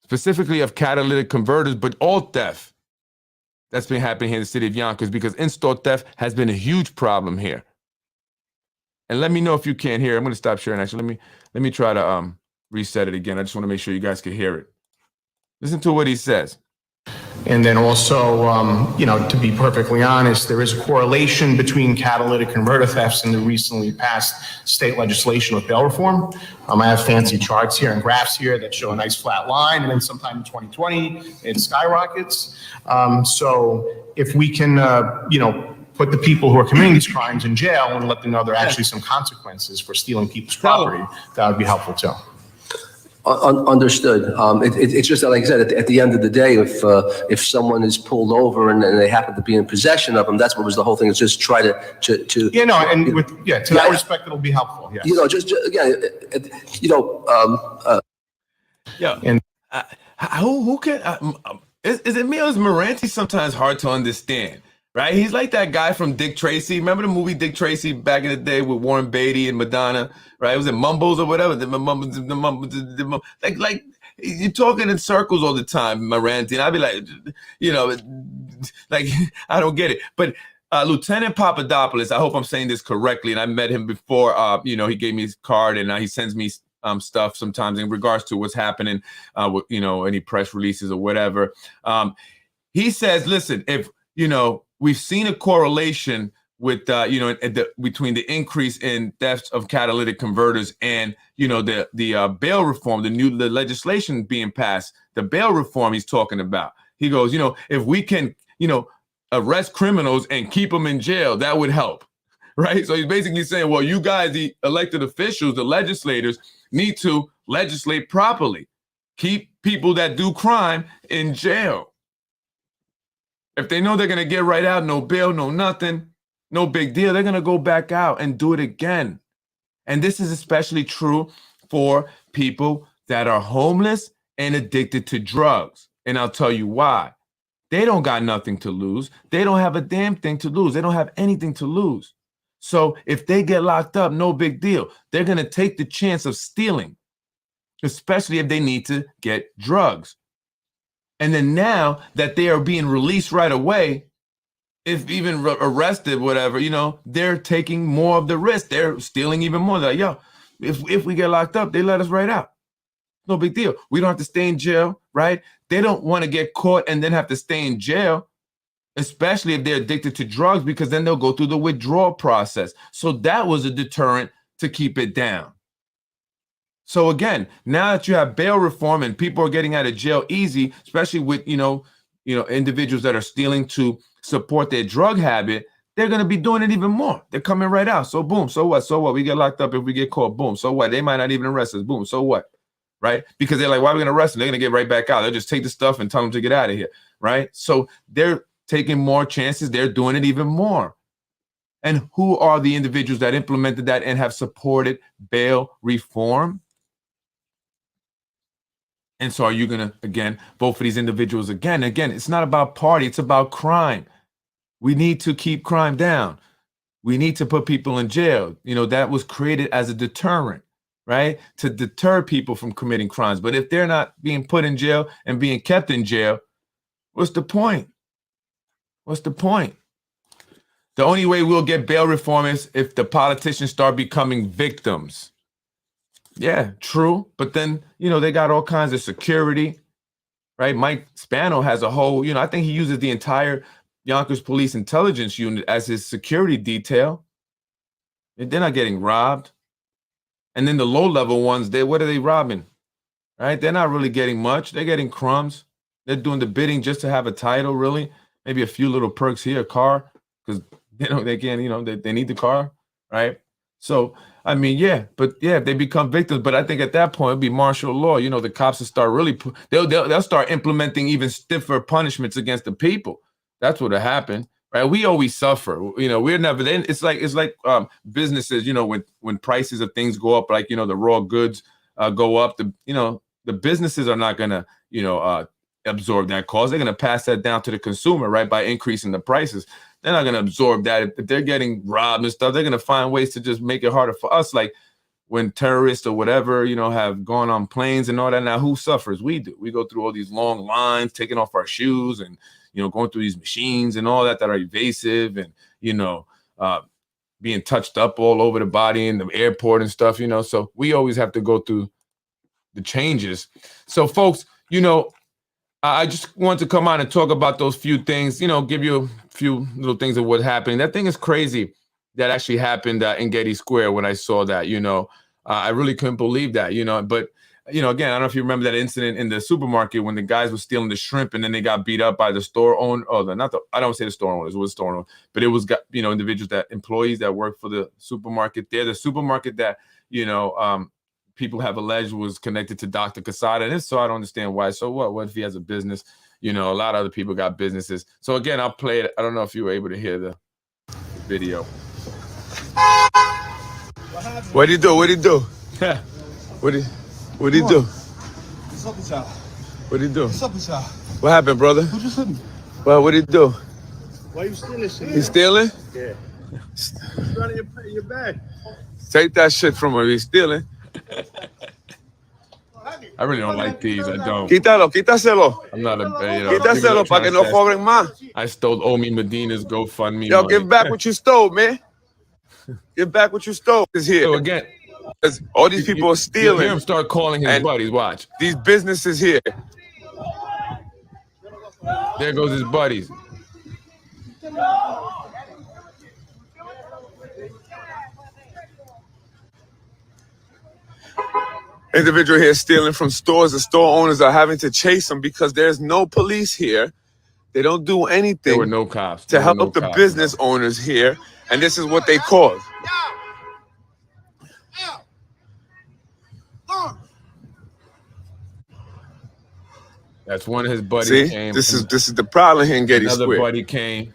Speaker 1: specifically of catalytic converters, but all theft that's been happening here in the city of Yonkers, because in-store theft has been a huge problem here. And let me know if you can't hear. I'm going to stop sharing. Actually, let me try to reset it again. I just want to make sure you guys can hear it. Listen to what he says.
Speaker 3: And then also, to be perfectly honest, there is a correlation between catalytic converter thefts and the recently passed state legislation with bail reform. I have fancy charts here and graphs here that show a nice flat line, and then sometime in 2020, it skyrockets. So if we can, put the people who are committing these crimes in jail and let them know there are actually some consequences for stealing people's property, that would be helpful too.
Speaker 4: Understood. It's just that, like I said, at the end of the day, if someone is pulled over and they happen to be in possession of them, that's what was the whole thing. It's just try to
Speaker 3: Yeah, no, and to that respect, it'll be helpful. Yes.
Speaker 4: just again,
Speaker 1: Yeah.
Speaker 3: And
Speaker 1: Who can? Is it me or is Moranti sometimes hard to understand? Right? He's like that guy from Dick Tracy. Remember the movie Dick Tracy back in the day with Warren Beatty and Madonna? Right? Was it Mumbles or whatever? The Mumbles, like you're talking in circles all the time, Moranti. And I'd be like, like I don't get it. But Lieutenant Papadopoulos, I hope I'm saying this correctly, and I met him before. He gave me his card, and he sends me stuff sometimes in regards to what's happening with any press releases or whatever. He says, listen, if we've seen a correlation with between the increase in thefts of catalytic converters and the bail reform, the legislation being passed, the bail reform he's talking about. He goes, if we can arrest criminals and keep them in jail, that would help, right? So he's basically saying, well, you guys, the elected officials, the legislators, need to legislate properly, keep people that do crime in jail. If they know they're going to get right out, no bail, no nothing, no big deal, they're going to go back out and do it again. And this is especially true for people that are homeless and addicted to drugs. And I'll tell you why. They don't got nothing to lose. They don't have a damn thing to lose. They don't have anything to lose. So if they get locked up, no big deal. They're going to take the chance of stealing, especially if they need to get drugs. And then now that they are being released right away, if even arrested, whatever, they're taking more of the risk. They're stealing even more. They're like, if we get locked up, they let us right out. No big deal. We don't have to stay in jail, right? They don't want to get caught and then have to stay in jail, especially if they're addicted to drugs, because then they'll go through the withdrawal process. So that was a deterrent to keep it down. So again, now that you have bail reform and people are getting out of jail easy, especially with, individuals that are stealing to support their drug habit, they're going to be doing it even more. They're coming right out. So boom, so what? So what? We get locked up if we get caught. Boom. So what? They might not even arrest us. Boom. So what? Right? Because they're like, why are we going to arrest them? They're going to get right back out. They'll just take the stuff and tell them to get out of here. Right? So they're taking more chances. They're doing it even more. And who are the individuals that implemented that and have supported bail reform? And so are you going to, again, vote for these individuals again? Again, it's not about party. It's about crime. We need to keep crime down. We need to put people in jail. That was created as a deterrent, right? To deter people from committing crimes. But if they're not being put in jail and being kept in jail, what's the point? What's the point? The only way we'll get bail reform is if the politicians start becoming victims. Yeah, true. But then, they got all kinds of security, right? Mike Spano has a whole, I think he uses the entire Yonkers Police Intelligence Unit as his security detail. They're not getting robbed. And then the low-level ones, what are they robbing? Right? They're not really getting much. They're getting crumbs. They're doing the bidding just to have a title, really. Maybe a few little perks here, a car, because they can't, they need the car, right? So, I mean, if they become victims, but I think at that point it'll be martial law. The cops will start really, they'll start implementing even stiffer punishments against the people. That's what'll happen, right? We always suffer. We're never. It's like businesses. When prices of things go up, like the raw goods go up. The businesses are not gonna absorb that cost. They're gonna pass that down to the consumer, right, by increasing the prices. They're not going to absorb that. If they're getting robbed and stuff, they're going to find ways to just make it harder for us. Like when terrorists or whatever, have gone on planes and all that. Now, who suffers? We do. We go through all these long lines, taking off our shoes and, going through these machines and all that are evasive and, being touched up all over the body in the airport and stuff, So we always have to go through the changes. So, folks, I just want to come on and talk about those few things, give you a few little things of what's happening. That thing is crazy that actually happened in Getty Square when I saw that, I really couldn't believe that, but, again, I don't know if you remember that incident in the supermarket when the guys were stealing the shrimp and then they got beat up by the store owner. I don't say the store owners, it was store owner, but it was, employees that work for the supermarket. They're the supermarket that, people have alleged was connected to Dr. Casada. And if so, I don't understand why. So what? What if he has a business? You know, a lot of other people got businesses. So again, I'll play it. I don't know if you were able to hear the video.
Speaker 2: What'd he do? What'd he do? What'd he do?
Speaker 5: What's up with y'all?
Speaker 2: What'd he do?
Speaker 5: What's up with y'all?
Speaker 2: What happened, brother?
Speaker 5: Who just hit me?
Speaker 2: Well, what'd he do?
Speaker 5: Why you stealing shit?
Speaker 2: He's stealing?
Speaker 5: Yeah. Running your bag.
Speaker 2: Take that shit from him. He's stealing.
Speaker 1: I really don't like these. I don't.
Speaker 2: Quítalo, quítaselo.
Speaker 1: I'm not a, you know.
Speaker 2: Quítaselo para que no cobren más.
Speaker 1: I stole Omi Medina's GoFundMe.
Speaker 2: Yo,
Speaker 1: money.
Speaker 2: give back what you stole, man. Give back what you stole. Is here.
Speaker 1: So again,
Speaker 2: all these people are
Speaker 1: you
Speaker 2: stealing.
Speaker 1: hear him start calling his
Speaker 2: And-
Speaker 1: buddies. Watch.
Speaker 2: These businesses here.
Speaker 1: There goes his buddies.
Speaker 2: Individual here stealing from stores. The store owners are having to chase them because there's no police here. They don't do
Speaker 1: There
Speaker 2: anything
Speaker 1: were no cops.
Speaker 2: to
Speaker 1: There were
Speaker 2: help
Speaker 1: no
Speaker 2: the
Speaker 1: cops,
Speaker 2: business
Speaker 1: no.
Speaker 2: owners here. And this is what they cause.
Speaker 1: That's one of his buddies
Speaker 2: See,
Speaker 1: came.
Speaker 2: this is the problem here in Getty
Speaker 1: Another
Speaker 2: Square.
Speaker 1: buddy came,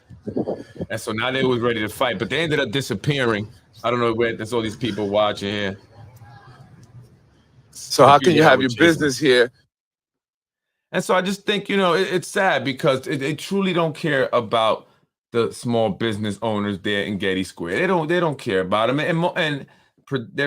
Speaker 1: and so now they was ready to fight, but they ended up disappearing. I don't know where. There's all these people watching here.
Speaker 2: So how can you
Speaker 1: Yeah,
Speaker 2: have
Speaker 1: we're
Speaker 2: your
Speaker 1: chasing.
Speaker 2: business here?
Speaker 1: And so I just think, you know, it's sad because they truly don't care about the small business owners there in Getty Square. They don't care about them, and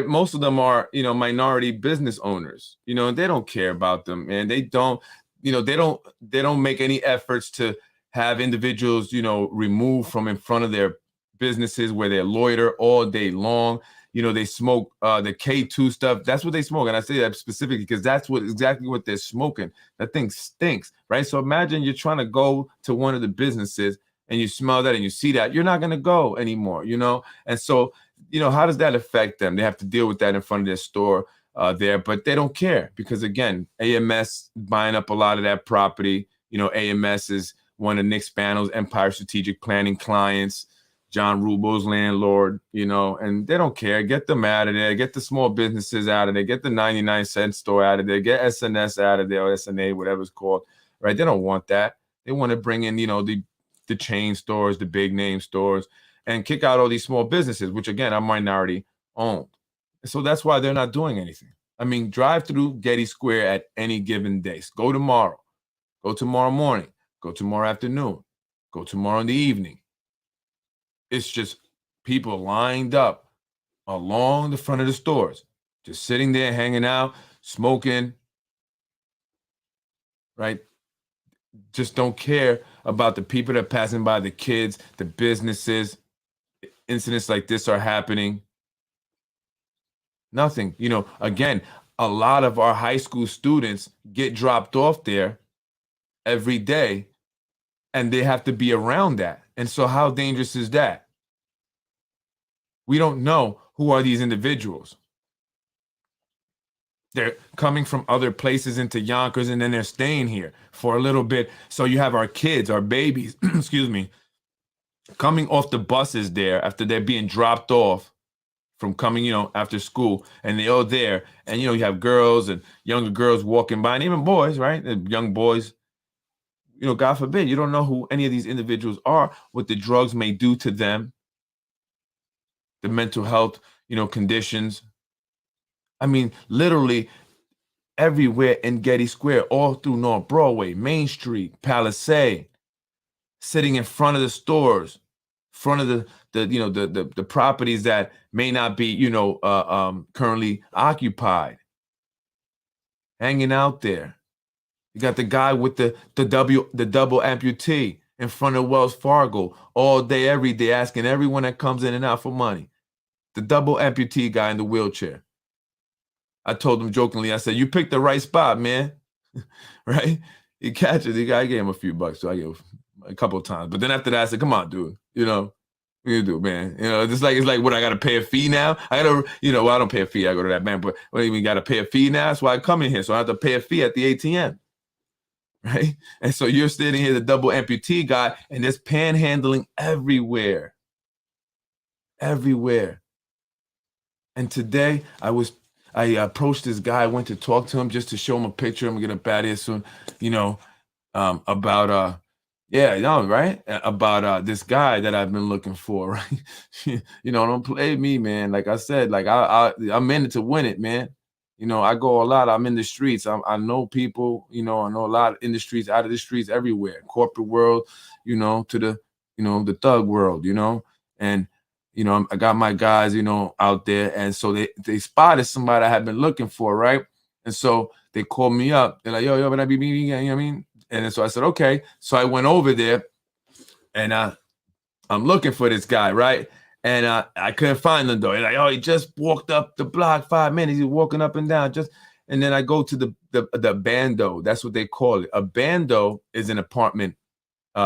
Speaker 1: most of them are, you know, minority business owners. You know, and they don't care about them, and they don't, you know, they don't make any efforts to have individuals, you know, removed from in front of their businesses where they loiter all day long. You know, they smoke the K2 stuff. That's what they smoke. And I say that specifically because that's exactly what they're smoking. That thing stinks, right? So imagine you're trying to go to one of the businesses and you smell that and you see that. You're not going to go anymore, you know? And so, you know, how does that affect them? They have to deal with that in front of their store there, but they don't care because, again, AMS buying up a lot of that property. You know, AMS is one of Nick Spano's Empire Strategic Planning clients. John Rubo's landlord, you know, and they don't care. Get them out of there. Get the small businesses out of there. Get the 99-cent store out of there. Get SNS out of there, or SNA, whatever it's called, right? They don't want that. They want to bring in, you know, the chain stores, the big name stores, and kick out all these small businesses, which, again, are minority owned. So that's why they're not doing anything. I mean, drive through Getty Square at any given day. Go tomorrow. Go tomorrow morning. Go tomorrow afternoon. Go tomorrow in the evening. It's just people lined up along the front of the stores, just sitting there, hanging out, smoking, right? Just don't care about the people that are passing by, the kids, the businesses. Incidents like this are happening. Nothing. You know, again, a lot of our high school students get dropped off there every day, and they have to be around that. And so how dangerous is that? We don't know who are these individuals. They're coming from other places into Yonkers, and then they're staying here for a little bit. So you have our kids, our babies, excuse me, coming off the buses there after they're being dropped off from coming, you know, after school, and they're all there. And, you know, you have girls and younger girls walking by, and even boys, right? And young boys. You know, God forbid, you don't know who any of these individuals are, what the drugs may do to them, the mental health, you know, conditions. I mean, literally everywhere in Getty Square, all through North Broadway, Main Street, Palisade, sitting in front of the stores, front of the properties that may not be, you know, currently occupied, hanging out there. You got the guy with the double amputee in front of Wells Fargo all day, every day, asking everyone that comes in and out for money. The double amputee guy in the wheelchair. I told him jokingly, I said, "You picked the right spot, man." Right? He catches the guy. I gave him a few bucks, so I gave him a couple of times. But then after that, I said, "Come on, dude. You know, what you do, man? You know, it's like what, I gotta pay a fee now? I gotta, you know, well, I don't pay a fee. I go to that bank, but what do you mean gotta pay a fee now? That's why I come in here. So I have to pay a fee at the ATM." Right? And so you're sitting here, the double amputee guy, and there's panhandling everywhere. Everywhere. And today I I approached this guy. I went to talk to him just to show him a picture. I'm gonna get up out of here soon. You know, about yeah, no, right? About this guy that I've been looking for, right? You know, don't play me, man. Like I said, like I'm in it to win it, man. You know, I go a lot. I'm in the streets. I know people. You know, I know a lot in the streets, out of the streets, everywhere. Corporate world, you know, to the, you know, the thug world, you know, and you know, I got my guys, you know, out there, and so they spotted somebody I had been looking for, right? And so they called me up. They're like, yo, but I be meeting, you know what I mean? And so I said, okay. So I went over there, and I'm looking for this guy, right? And I couldn't find him though. They're like, oh, he just walked up the block 5 minutes. He's walking up and down. And then I go to the bando. That's what they call it. A bando is an apartment,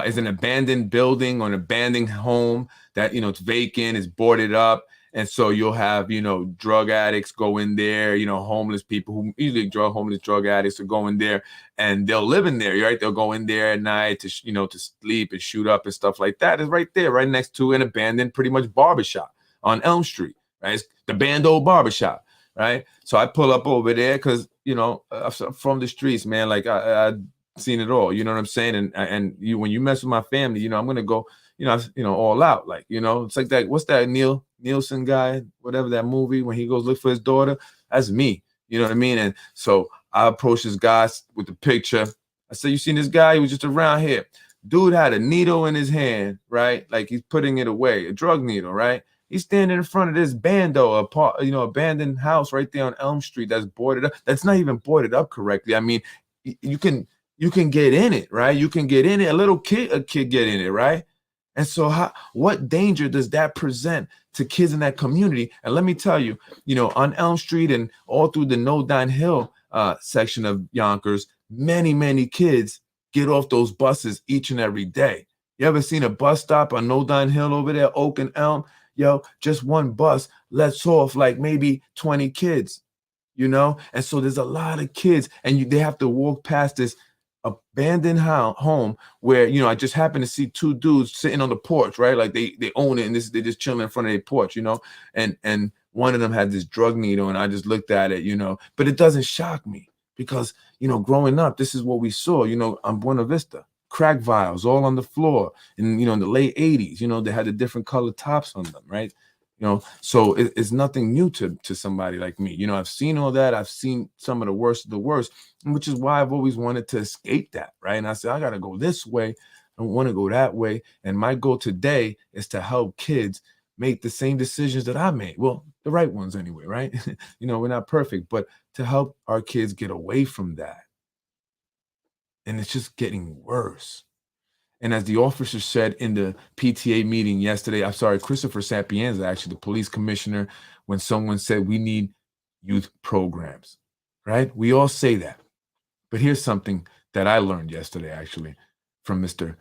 Speaker 1: is an abandoned building or an abandoned home that, you know, it's vacant, it's boarded up. And so you'll have, you know, drug addicts go in there, you know, homeless people who usually homeless drug addicts will go in there and they'll live in there, right? They'll go in there at night to, you know, to sleep and shoot up and stuff like that. It's right there, right next to an abandoned pretty much barbershop on Elm Street, right? It's the Bando Barbershop, right? So I pull up over there because, you know, I'm from the streets, man. Like I seen it all, you know what I'm saying? And you, when you mess with my family, you know, I'm going to go, you know, all out. Like, you know, it's like that. What's that Nielsen guy, whatever that movie, when he goes look for his daughter? That's me. You know what I mean? And so I approached this guy with the picture. I said, you seen this guy? He was just around here. Dude had a needle in his hand, right? Like he's putting it away, a drug needle, right? He's standing in front of this bando, abandoned house right there on Elm Street that's boarded up. That's not even boarded up correctly. I mean, you can get in it, right? You can get in it. A kid get in it, right? And so what danger does that present to kids in that community? And let me tell you, you know, on Elm Street and all through the No Down Hill section of Yonkers, many kids get off those buses each and every day. You ever seen a bus stop on No Down Hill over there, Oak and Elm? Yo, just one bus lets off like maybe 20 kids, you know? And so there's a lot of kids, and they have to walk past this abandoned home where, you know, I just happened to see 2 dudes sitting on the porch, right? Like they own it, and they're just chilling in front of their porch, you know, and one of them had this drug needle, and I just looked at it, you know, but it doesn't shock me because, you know, growing up, this is what we saw, you know, on Buena Vista, crack vials all on the floor. And, you know, in the late 80s, you know, they had the different colored tops on them, right? You know, so it's nothing new to somebody like me. You know, I've seen all that. I've seen some of the worst, which is why I've always wanted to escape that, right? And I said, I got to go this way. I don't want to go that way. And my goal today is to help kids make the same decisions that I made. Well, the right ones anyway, right? You know, we're not perfect, but to help our kids get away from that. And it's just getting worse. And as the officer said in the PTA meeting yesterday, I'm sorry, Christopher Sapienza, actually the police commissioner, when someone said we need youth programs, right? We all say that. But here's something that I learned yesterday, actually, from Mr.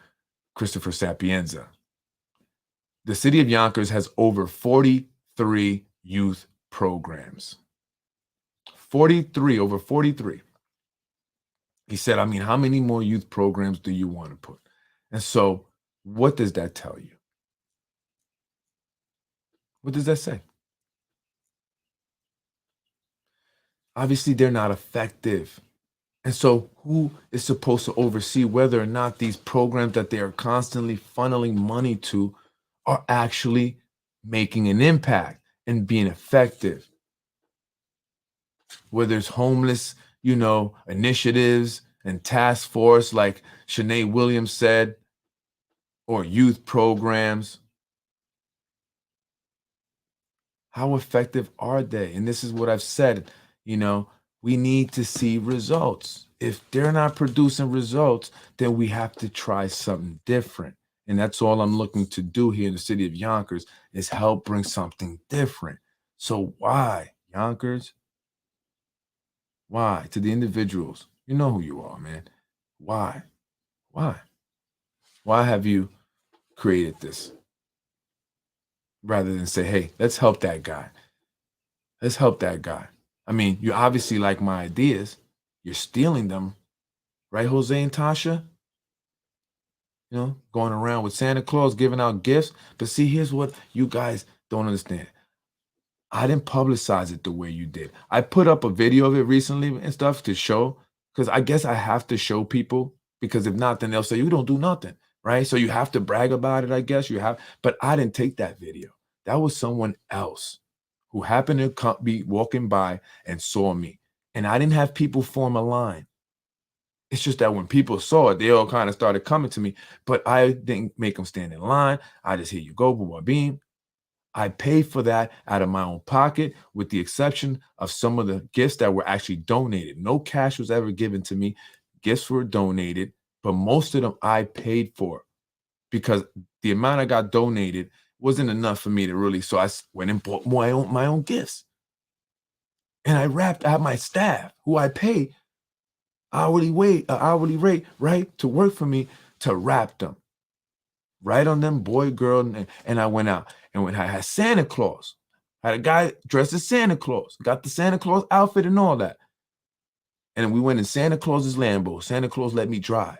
Speaker 1: Christopher Sapienza. The city of Yonkers has over 43 youth programs. 43, over 43. He said, I mean, how many more youth programs do you want to put? And so what does that tell you? What does that say? Obviously, they're not effective. And so who is supposed to oversee whether or not these programs that they are constantly funneling money to are actually making an impact and being effective? Whether it's homeless, you know, initiatives and task force, like Shanae Williams said, or youth programs. How effective are they? And this is what I've said, you know, we need to see results. If they're not producing results, then we have to try something different. And that's all I'm looking to do here in the city of Yonkers, is help bring something different. So why, Yonkers? Why? To the individuals, you know who you are, man. Why? Why have you created this? Rather than say, hey, let's help that guy. Let's help that guy. I mean, you obviously like my ideas. You're stealing them, right, Jose and Tasha? You know, going around with Santa Claus, giving out gifts. But see, here's what you guys don't understand. I didn't publicize it the way you did. I put up a video of it recently and stuff to show, because I guess I have to show people, because if not, then they'll say, you don't do nothing, right? So you have to brag about it, I guess you have. But I didn't take that video. That was someone else who happened to be walking by and saw me. And I didn't have people form a line. It's just that when people saw it, they all kind of started coming to me, but I didn't make them stand in line. I just, here you go, boom, beam. I paid for that out of my own pocket, with the exception of some of the gifts that were actually donated. No cash was ever given to me. Gifts were donated, but most of them I paid for, because the amount I got donated wasn't enough for me to really, so I went and bought my own gifts. And I wrapped out my staff, who I pay hourly rate, right, to work for me, to wrap them right on them, boy, girl, and I went out. And when I had Santa Claus, I had a guy dressed as Santa Claus, got the Santa Claus outfit and all that. And we went in Santa Claus's Lambo. Santa Claus let me drive.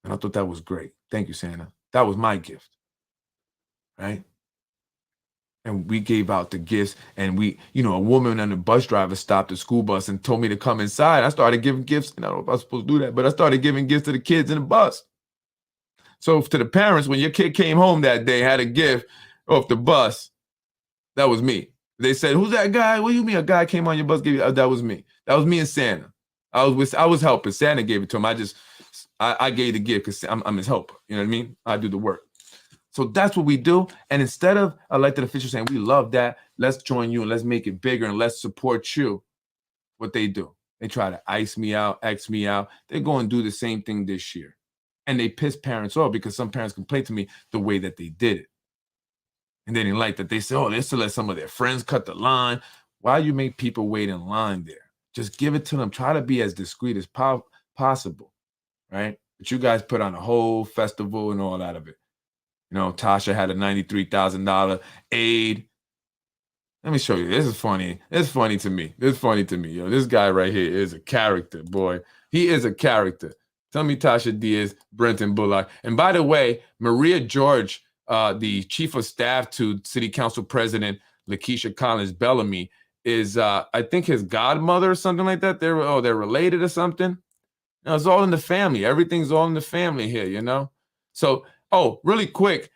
Speaker 1: And I thought that was great. Thank you, Santa. That was my gift, right? And we gave out the gifts, and we, a woman and a bus driver stopped the school bus and told me to come inside. I started giving gifts, and I don't know if I was supposed to do that, but I started giving gifts to the kids in the bus. So to the parents, when your kid came home that day, had a gift off the bus, that was me. They said, "Who's that guy? What do you mean a guy came on your bus? Gave you?" That was me. That was me and Santa. I was helping. Santa gave it to him. I gave the gift because I'm his helper. You know what I mean? I do the work. So that's what we do. And instead of elected officials saying, we love that, let's join you and let's make it bigger and let's support you, what they do, they try to ice me out, X me out. They're going to do the same thing this year. And they piss parents off, because some parents complained to me the way that they did it. And they didn't like that. They said, oh, they still let some of their friends cut the line. Why you make people wait in line there? Just give it to them. Try to be as discreet as possible, right? But you guys put on a whole festival and all that of it. Tasha had a $93,000 aid. Let me show you. This is funny. It's funny to me. This guy right here is a character, boy. He is a character. Tell me Tasha Diaz, Brenton Bullock. And by the way, Maria George, the chief of staff to City Council President Lakeisha Collins Bellamy, is I think his godmother or something like that. They're related or something. It's all in the family. Everything's all in the family here, So, really quick,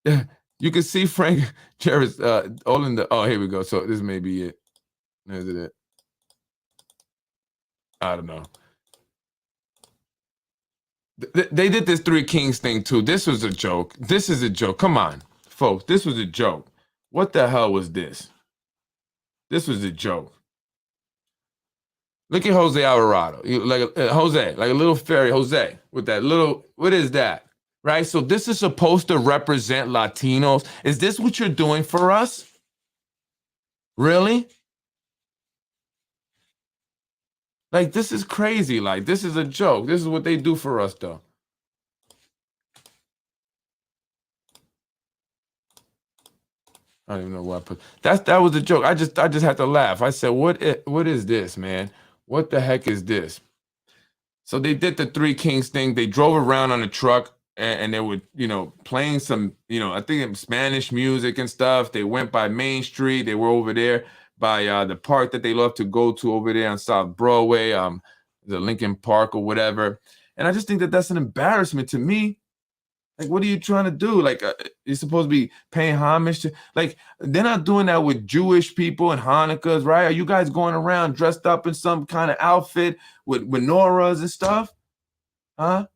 Speaker 1: you can see Frank Jarrett's all in the. Oh, here we go. So this may be it. Is it? I don't know. They did this Three Kings thing too. This was a joke. This is a joke. Come on, folks. This was a joke. What the hell was this? This was a joke. Look at Jose Alvarado. Jose, like a little fairy Jose with that little, what is that? Right? So this is supposed to represent Latinos. Is this what you're doing for us? Really? Like, this is crazy. Like, this is a joke. This is what they do for us, though. I don't even know what I put. That was a joke. I just had to laugh. I said, what is this, man? What the heck is this? So they did the Three Kings thing. They drove around on a truck, and they were, playing some, I think it was Spanish music and stuff. They went by Main Street. They were over there by the park that they love to go to over there on South Broadway, the Lincoln Park or whatever. And I just think that that's an embarrassment to me. Like, what are you trying to do? Like, you're supposed to be paying homage to, like, they're not doing that with Jewish people and Hanukkahs, right? Are you guys going around dressed up in some kind of outfit with menorahs and stuff? Huh?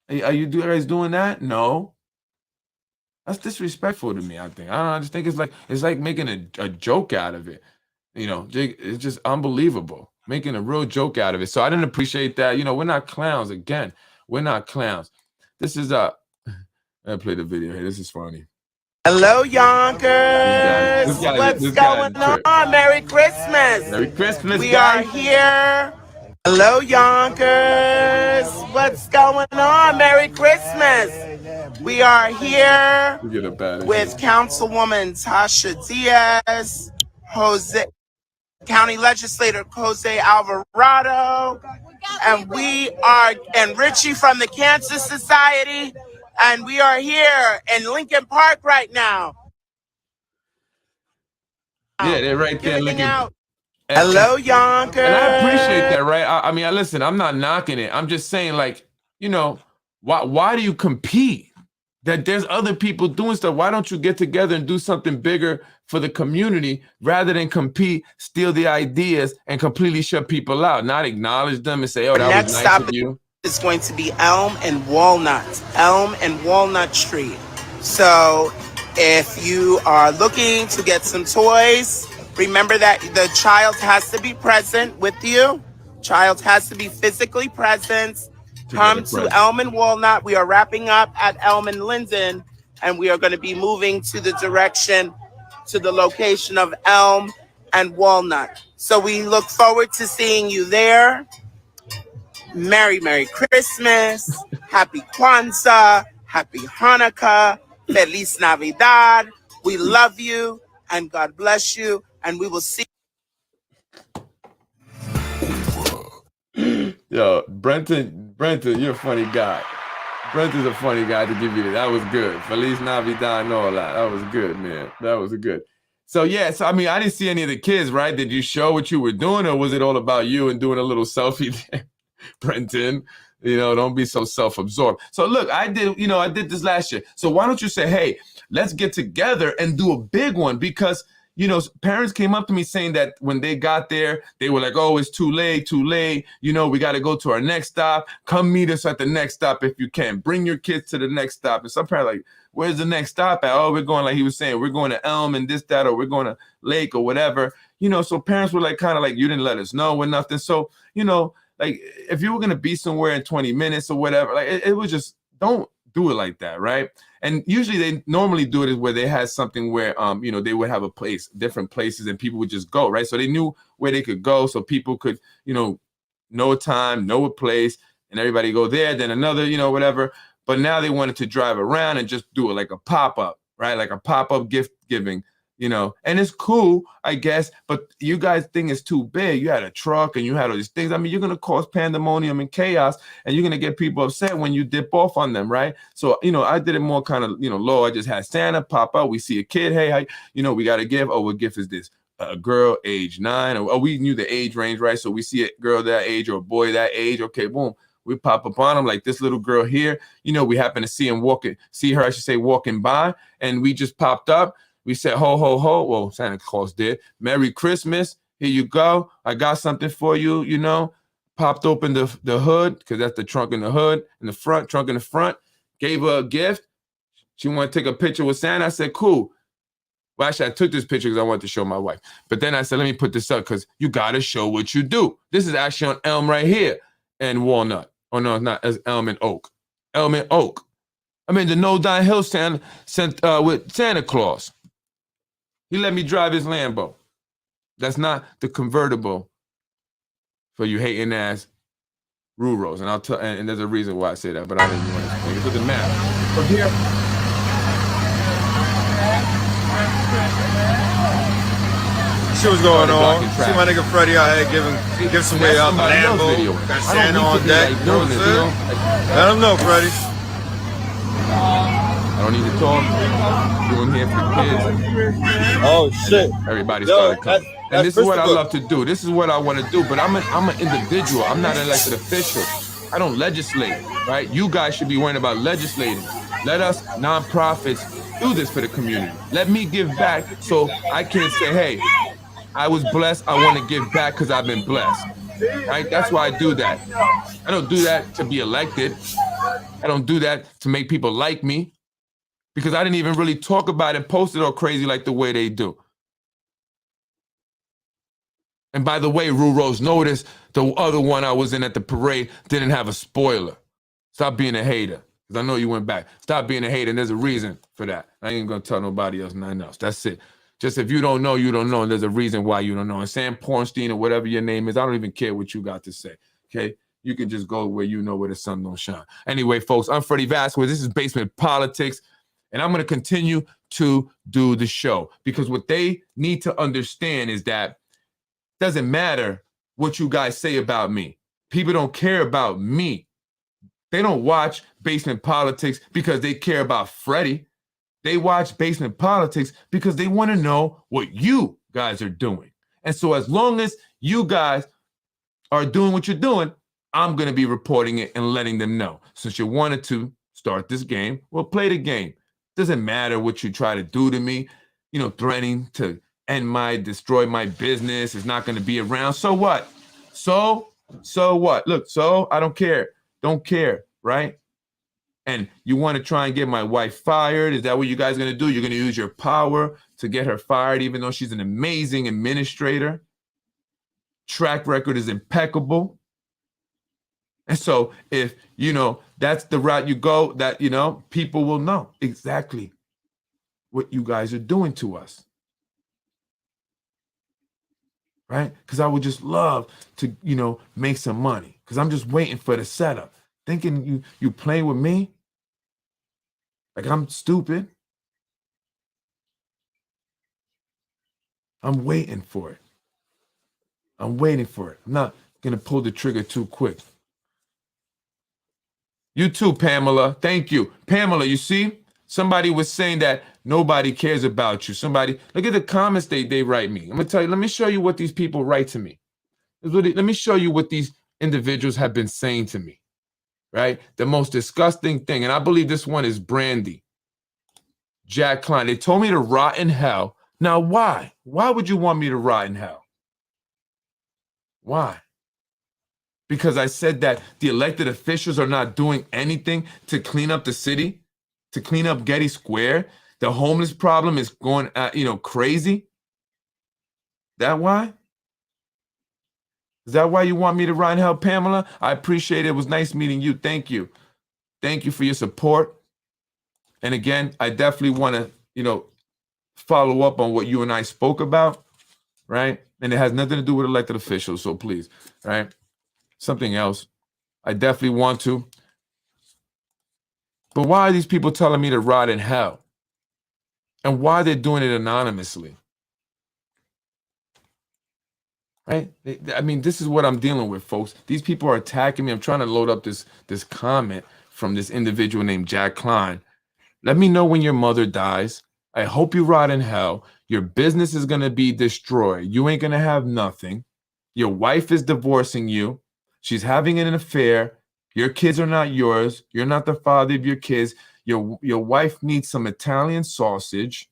Speaker 1: Are you guys doing that? No. That's disrespectful to me, I think. I don't know. I just think it's like making a joke out of it. It's just unbelievable. Making a real joke out of it. So I didn't appreciate that. We're not clowns. Again, we're not clowns. This is I play the video here. This is funny.
Speaker 6: Hello, Yonkers. What's going on? Merry Christmas.
Speaker 1: Merry Christmas,
Speaker 6: We are here. Hello, Yonkers. What's going on? Merry Christmas. We are here with Councilwoman Tasha Diaz, County Legislator Jose Alvarado, and Richie from the Cancer Society, and we are here in Lincoln Park right now.
Speaker 1: Yeah, they're right there
Speaker 6: Getting
Speaker 1: looking.
Speaker 6: out.
Speaker 1: And,
Speaker 6: Hello, Yonkers.
Speaker 1: and I appreciate that, right? I mean, listen, I'm not knocking it. I'm just saying, like, you know, why do you compete? That there's other people doing stuff. Why don't you get together and do something bigger for the community rather than compete, steal the ideas, and completely shut people out? Not acknowledge them and say, "Oh, that
Speaker 6: Next
Speaker 1: was nice
Speaker 6: stop
Speaker 1: of you."
Speaker 6: is going to be Elm and Walnut. Elm and Walnut Street. So if you are looking to get some toys, remember that the child has to be present with you. Child has to be physically present. Come to Elm and Walnut. We are wrapping up at Elm and Linden, and we are going to be moving to the direction, to the location of Elm and Walnut. So we look forward to seeing you there. Merry Christmas. Happy Kwanzaa. Happy Hanukkah. Feliz Navidad. We love you, and God bless you, and we will see.
Speaker 1: Yo, Brenton, you're a funny guy. Brenton's a funny guy to give you that. That was good. Feliz Navidad and all that. That was good, man. That was good. So, yeah, I mean, I didn't see any of the kids, right? Did you show what you were doing, or was it all about you and doing a little selfie there? Brenton, don't be so self-absorbed. So, look, I did this last year. So why don't you say, hey, let's get together and do a big one? Because parents came up to me saying that when they got there, they were like, oh, it's too late. We got to go to our next stop. Come meet us at the next stop if you can. Bring your kids to the next stop. And some parents like, where's the next stop at? Oh, we're going, like he was saying, we're going to Elm and this, that, or we're going to Lake or whatever. So parents were like, kind of like, you didn't let us know or nothing. So, like if you were going to be somewhere in 20 minutes or whatever, like it was just, don't do it like that, right? And usually they normally do it is where they had something where, they would have a place, different places, and people would just go, right? So they knew where they could go, so people could, know a time, know a place, and everybody go there, then another, whatever. But now they wanted to drive around and just do it like a pop-up, right? Like a pop-up gift giving, and it's cool, I guess, but you guys think it's too big. You had a truck and you had all these things. I mean, you're going to cause pandemonium and chaos, and you're going to get people upset when you dip off on them, right? So, I did it more kind of, low. I just had Santa pop out. We see a kid. Hey, we got to give. Oh, what gift is this? A girl age 9. Or we knew the age range, right? So we see a girl that age or a boy that age. Okay, boom. We pop up on them like this little girl here. We happen to see her walking by, and we just popped up. We said, ho, ho, ho. Well, Santa Claus did. Merry Christmas. Here you go. I got something for you, Popped open the hood, because that's the trunk in the hood, in the front, trunk in the front. Gave her a gift. She wanted to take a picture with Santa. I said, cool. Well, actually, I took this picture because I wanted to show my wife. But then I said, let me put this up because you got to show what you do. This is actually on Elm right here and Walnut. Oh, no, it's not. It's Elm and Oak. Elm and Oak. I mean, the No Down Hill sent with Santa Claus. He let me drive his Lambo. That's not the convertible for you hating ass Ruros. And I'll tell, and there's a reason why I say that, but I didn't want to explain it. It doesn't matter. From here.
Speaker 5: See what's going on. See my nigga Freddie out here give some way out the Lambo. Got Santa on deck. You know what I'm saying? Let him know, Freddie.
Speaker 1: I don't need to talk. Doing here for the kids.
Speaker 5: Oh shit!
Speaker 1: Everybody started coming. And this is what I love to do. This is what I want to do. But I'm an individual. I'm not an elected official. I don't legislate, right? You guys should be worrying about legislating. Let us nonprofits do this for the community. Let me give back so I can say, hey, I was blessed. I want to give back because I've been blessed. Right? That's why I do that. I don't do that to be elected. I don't do that to make people like me, because I didn't even really talk about it, post it all crazy like the way they do. And by the way, Ruros, notice the other one I was in at the parade didn't have a spoiler. Stop being a hater, because I know you went back. Stop being a hater, and there's a reason for that. I ain't going to tell nobody else, nothing else. That's it. Just if you don't know, you don't know, and there's a reason why you don't know. And Sam Pornstein or whatever your name is, I don't even care what you got to say, okay? You can just go where you know where the sun don't shine. Anyway, folks, I'm Freddie Vasquez. This is Basement Politics, and I'm going to continue to do the show, because what they need to understand is that it doesn't matter what you guys say about me. People don't care about me. They don't watch Basement Politics because they care about Freddie. They watch Basement Politics because they want to know what you guys are doing. And so as long as you guys are doing what you're doing, I'm going to be reporting it and letting them know. Since you wanted to start this game, well, play the game. Doesn't matter what you try to do to me, threatening to destroy my business, is not going to be around. So what? So what? Look, I don't care. Don't care, right? And you want to try and get my wife fired? Is that what you guys are going to do? You're going to use your power to get her fired, even though she's an amazing administrator. Track record is impeccable. And so if, that's the route you go, that, people will know exactly what you guys are doing to us. Right? Because I would just love to, make some money. Because I'm just waiting for the setup. Thinking you playing with me? Like I'm stupid? I'm waiting for it. I'm waiting for it. I'm not going to pull the trigger too quick. You too, Pamela. Thank you. Pamela, you see? Somebody was saying that nobody cares about you. Somebody, look at the comments they write me. I'm going to tell you, let me show you what these people write to me. Let me show you what these individuals have been saying to me, right? The most disgusting thing, and I believe this one is Brandy. Jack Klein, they told me to rot in hell. Now, why? Why would you want me to rot in hell? Why? Because I said that the elected officials are not doing anything to clean up the city, to clean up Getty Square. The homeless problem is going, crazy. That why? Is that why you want me to ride in hell, Pamela? I appreciate it. It was nice meeting you. Thank you. Thank you for your support. And again, I definitely want to, follow up on what you and I spoke about, right? And it has nothing to do with elected officials, so please, right? Something else. I definitely want to. But why are these people telling me to rot in hell? And why they're doing it anonymously? Right? I mean, this is what I'm dealing with, folks. These people are attacking me. I'm trying to load up this comment from this individual named Jack Klein. Let me know when your mother dies. I hope you rot in hell. Your business is going to be destroyed. You ain't going to have nothing. Your wife is divorcing you. She's having an affair. Your kids are not yours. You're not the father of your kids. Your wife needs some Italian sausage.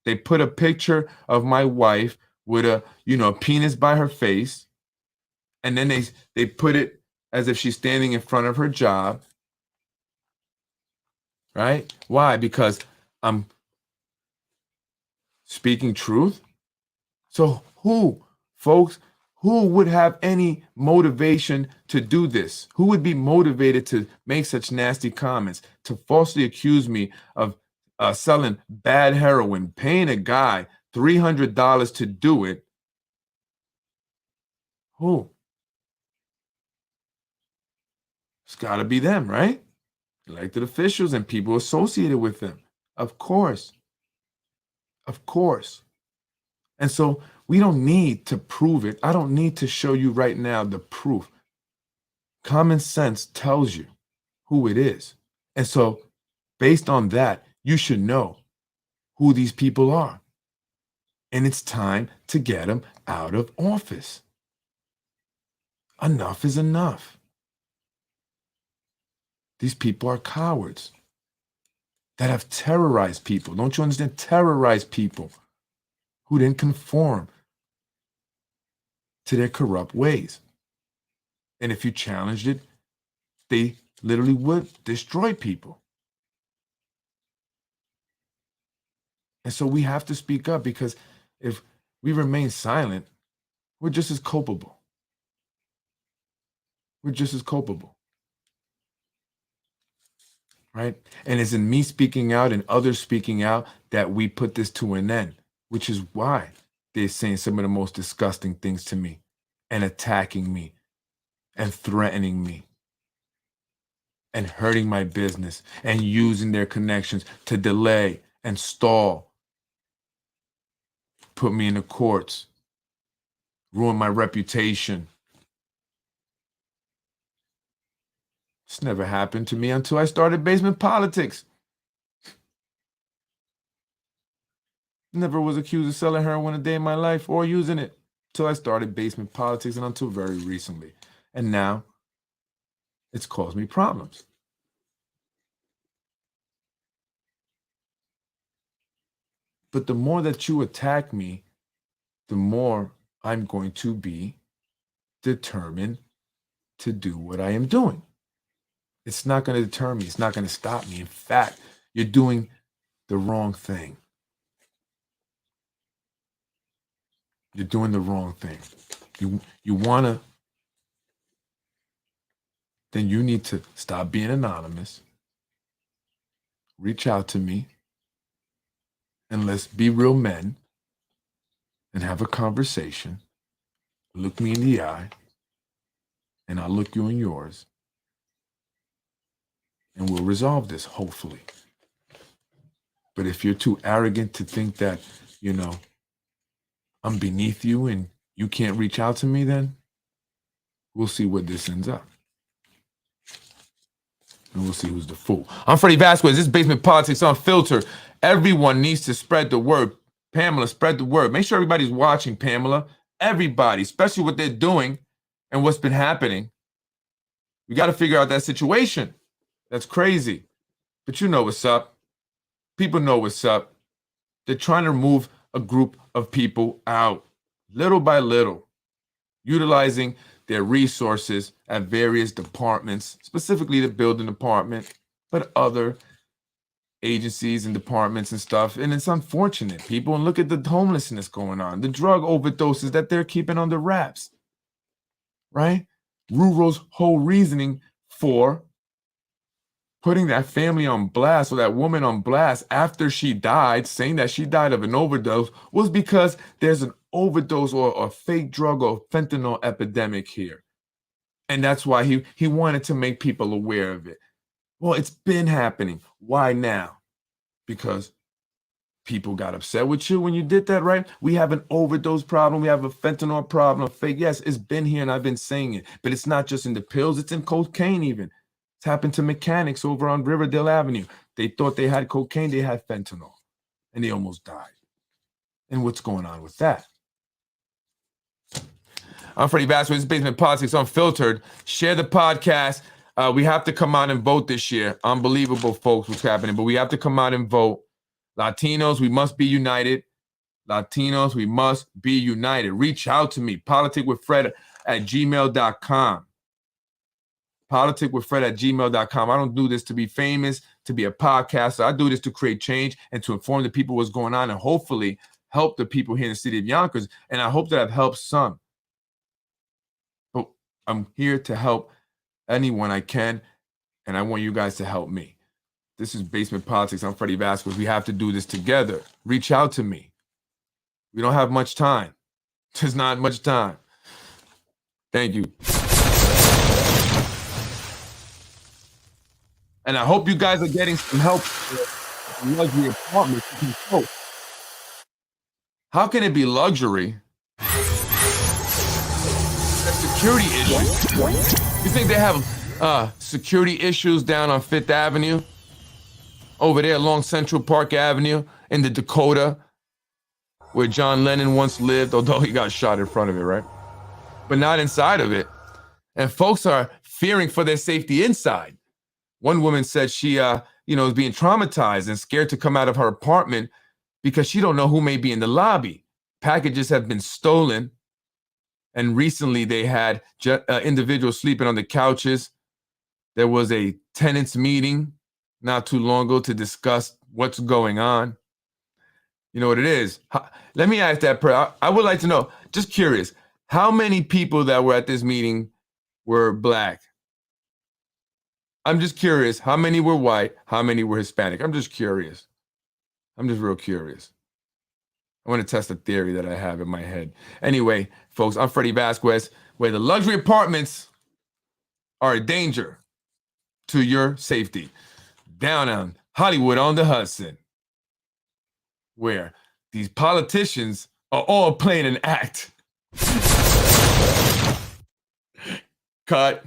Speaker 1: They put a picture of my wife with a, penis by her face. And then they put it as if she's standing in front of her job. Right? Why? Because I'm speaking truth. So who, folks, who would have any motivation to do this? Who would be motivated to make such nasty comments, to falsely accuse me of selling bad heroin, paying a guy $300 to do it? Who? It's got to be them, right? Elected officials and people associated with them. Of course. Of course. And so we don't need to prove it. I don't need to show you right now the proof. Common sense tells you who it is. And so based on that, you should know who these people are. And it's time to get them out of office. Enough is enough. These people are cowards that have terrorized people. Don't you understand? Terrorized people who didn't conform to their corrupt ways. And if you challenged it, they literally would destroy people. And so we have to speak up, because if we remain silent, we're just as culpable. We're just as culpable. Right? And it's in me speaking out and others speaking out that we put this to an end, which is why they're saying some of the most disgusting things to me and attacking me and threatening me and hurting my business and using their connections to delay and stall, put me in the courts, ruin my reputation. This never happened to me until I started Basement Politics. Never was accused of selling heroin a day in my life or using it until I started basement politics and until very recently. And now it's caused me problems. But the more that you attack me, the more I'm going to be determined to do what I am doing. It's not going to deter me. It's not going to stop me. In fact, you're doing the wrong thing. You're doing the wrong thing. You want to, then you need to stop being anonymous. Reach out to me. And let's be real men and have a conversation. Look me in the eye, and I'll look you in yours. And we'll resolve this, hopefully. But if you're too arrogant to think that, you know, I'm beneath you and you can't reach out to me, then we'll see where this ends up. And we'll see who's the fool. I'm Freddie Vasquez. This is Basement Politics Unfiltered. Everyone needs to spread the word. Pamela, spread the word. Make sure everybody's watching, Pamela. Everybody, especially what they're doing and what's been happening. We got to figure out that situation. That's crazy. But you know what's up. People know what's up. They're trying to remove a group of people out, little by little, utilizing their resources at various departments, specifically the building department, but other agencies and departments and stuff. And it's unfortunate, people. And look at the homelessness going on, the drug overdoses that they're keeping under wraps, right? Ruro's whole reasoning for putting that family on blast, or that woman on blast after she died, saying that she died of an overdose, was because there's an overdose or a fake drug or fentanyl epidemic here. And that's why he wanted to make people aware of it. Well, it's been happening. Why now? Because people got upset with you when you did that, right? We have an overdose problem. We have a fentanyl problem, a fake. Yes, it's been here and I've been saying it. But it's not just in the pills. It's in cocaine even. It's happened to mechanics over on Riverdale Avenue. They thought they had cocaine. They had fentanyl. And they almost died. And what's going on with that? I'm Freddie Vasquez. This is Basement Politics Unfiltered. Share the podcast. We have to come out and vote this year. Unbelievable, folks, what's happening. But we have to come out and vote. Latinos, we must be united. Latinos, we must be united. Reach out to me. politicwithfred@gmail.com. politicwithfred@gmail.com. I don't do this to be famous, to be a podcaster. I do this to create change and to inform the people what's going on and hopefully help the people here in the city of Yonkers. And I hope that I've helped some. But I'm here to help anyone I can, and I want you guys to help me. This is Basement Politics. I'm Freddie Vasquez. We have to do this together. Reach out to me. We don't have much time. There's not much time. Thank you. And I hope you guys are getting some help with luxury apartments. How can it be luxury? That's security issues. You think they have security issues down on 5th Avenue? Over there along Central Park Avenue in the Dakota, where John Lennon once lived, although he got shot in front of it, right? But not inside of it. And folks are fearing for their safety inside. One woman said she, is being traumatized and scared to come out of her apartment because she don't know who may be in the lobby. Packages have been stolen. And recently they had individuals sleeping on the couches. There was a tenants meeting not too long ago to discuss what's going on. You know what it is? Let me ask that. I would like to know, just curious, how many people that were at this meeting were Black? I'm just curious. How many were white? How many were Hispanic? I'm just curious. I'm just real curious. I want to test a theory that I have in my head. Anyway, folks, I'm Freddie Vasquez, where the luxury apartments are a danger to your safety. Down on Hollywood on the Hudson, where these politicians are all playing an act. Cut.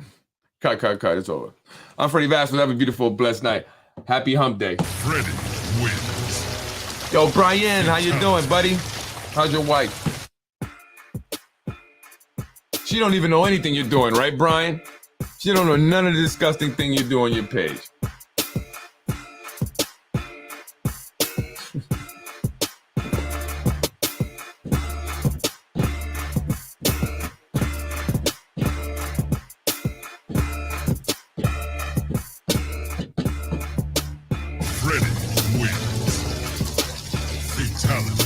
Speaker 1: It's over. I'm Freddie Vasquez. Have a beautiful, blessed night. Happy hump day.
Speaker 7: Freddie wins.
Speaker 1: Yo, Brian, how you doing, buddy? How's your wife? She don't even know anything you're doing, right, Brian? She don't know none of the disgusting thing you do on your page.
Speaker 7: Freddie wins. Fatality.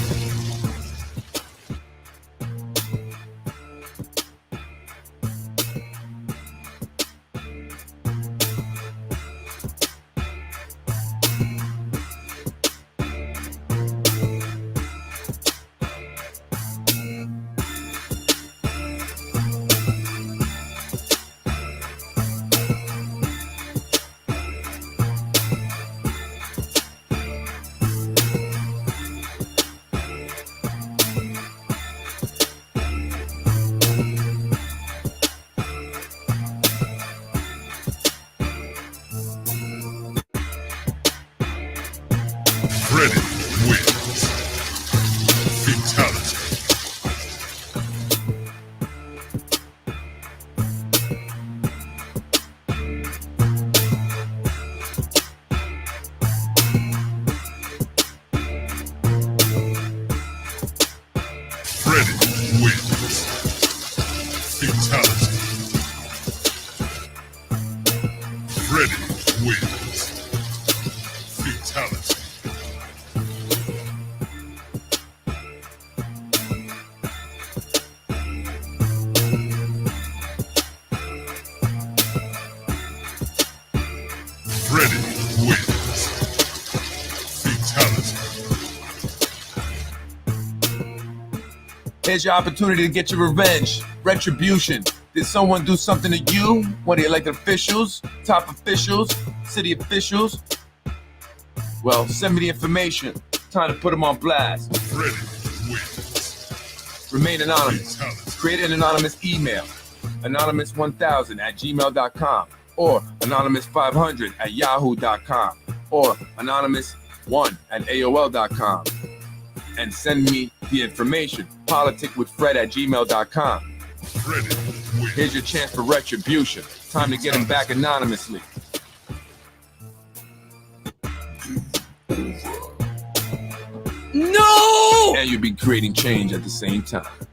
Speaker 7: Freddie wins. Fatality. Freddie wins. Fatality. Freddie wins. Fatality. Freddie wins. Fatality.
Speaker 1: Here's your opportunity to get your revenge. Retribution. Did someone do something to you? What are you, elected officials? Top officials? City officials? Well, send me the information. Time to put them on blast.
Speaker 7: Freddie wins.
Speaker 1: Remain anonymous.
Speaker 7: Fatality.
Speaker 1: Create an anonymous email. Anonymous1000@gmail.com or anonymous500@yahoo.com or anonymous1@aol.com and send me the information. politicwithfred@gmail.com.
Speaker 7: Freddie wins.
Speaker 1: Here's your chance for retribution. Time to get him back anonymously.
Speaker 8: No!
Speaker 1: And you'll be creating change at the same time.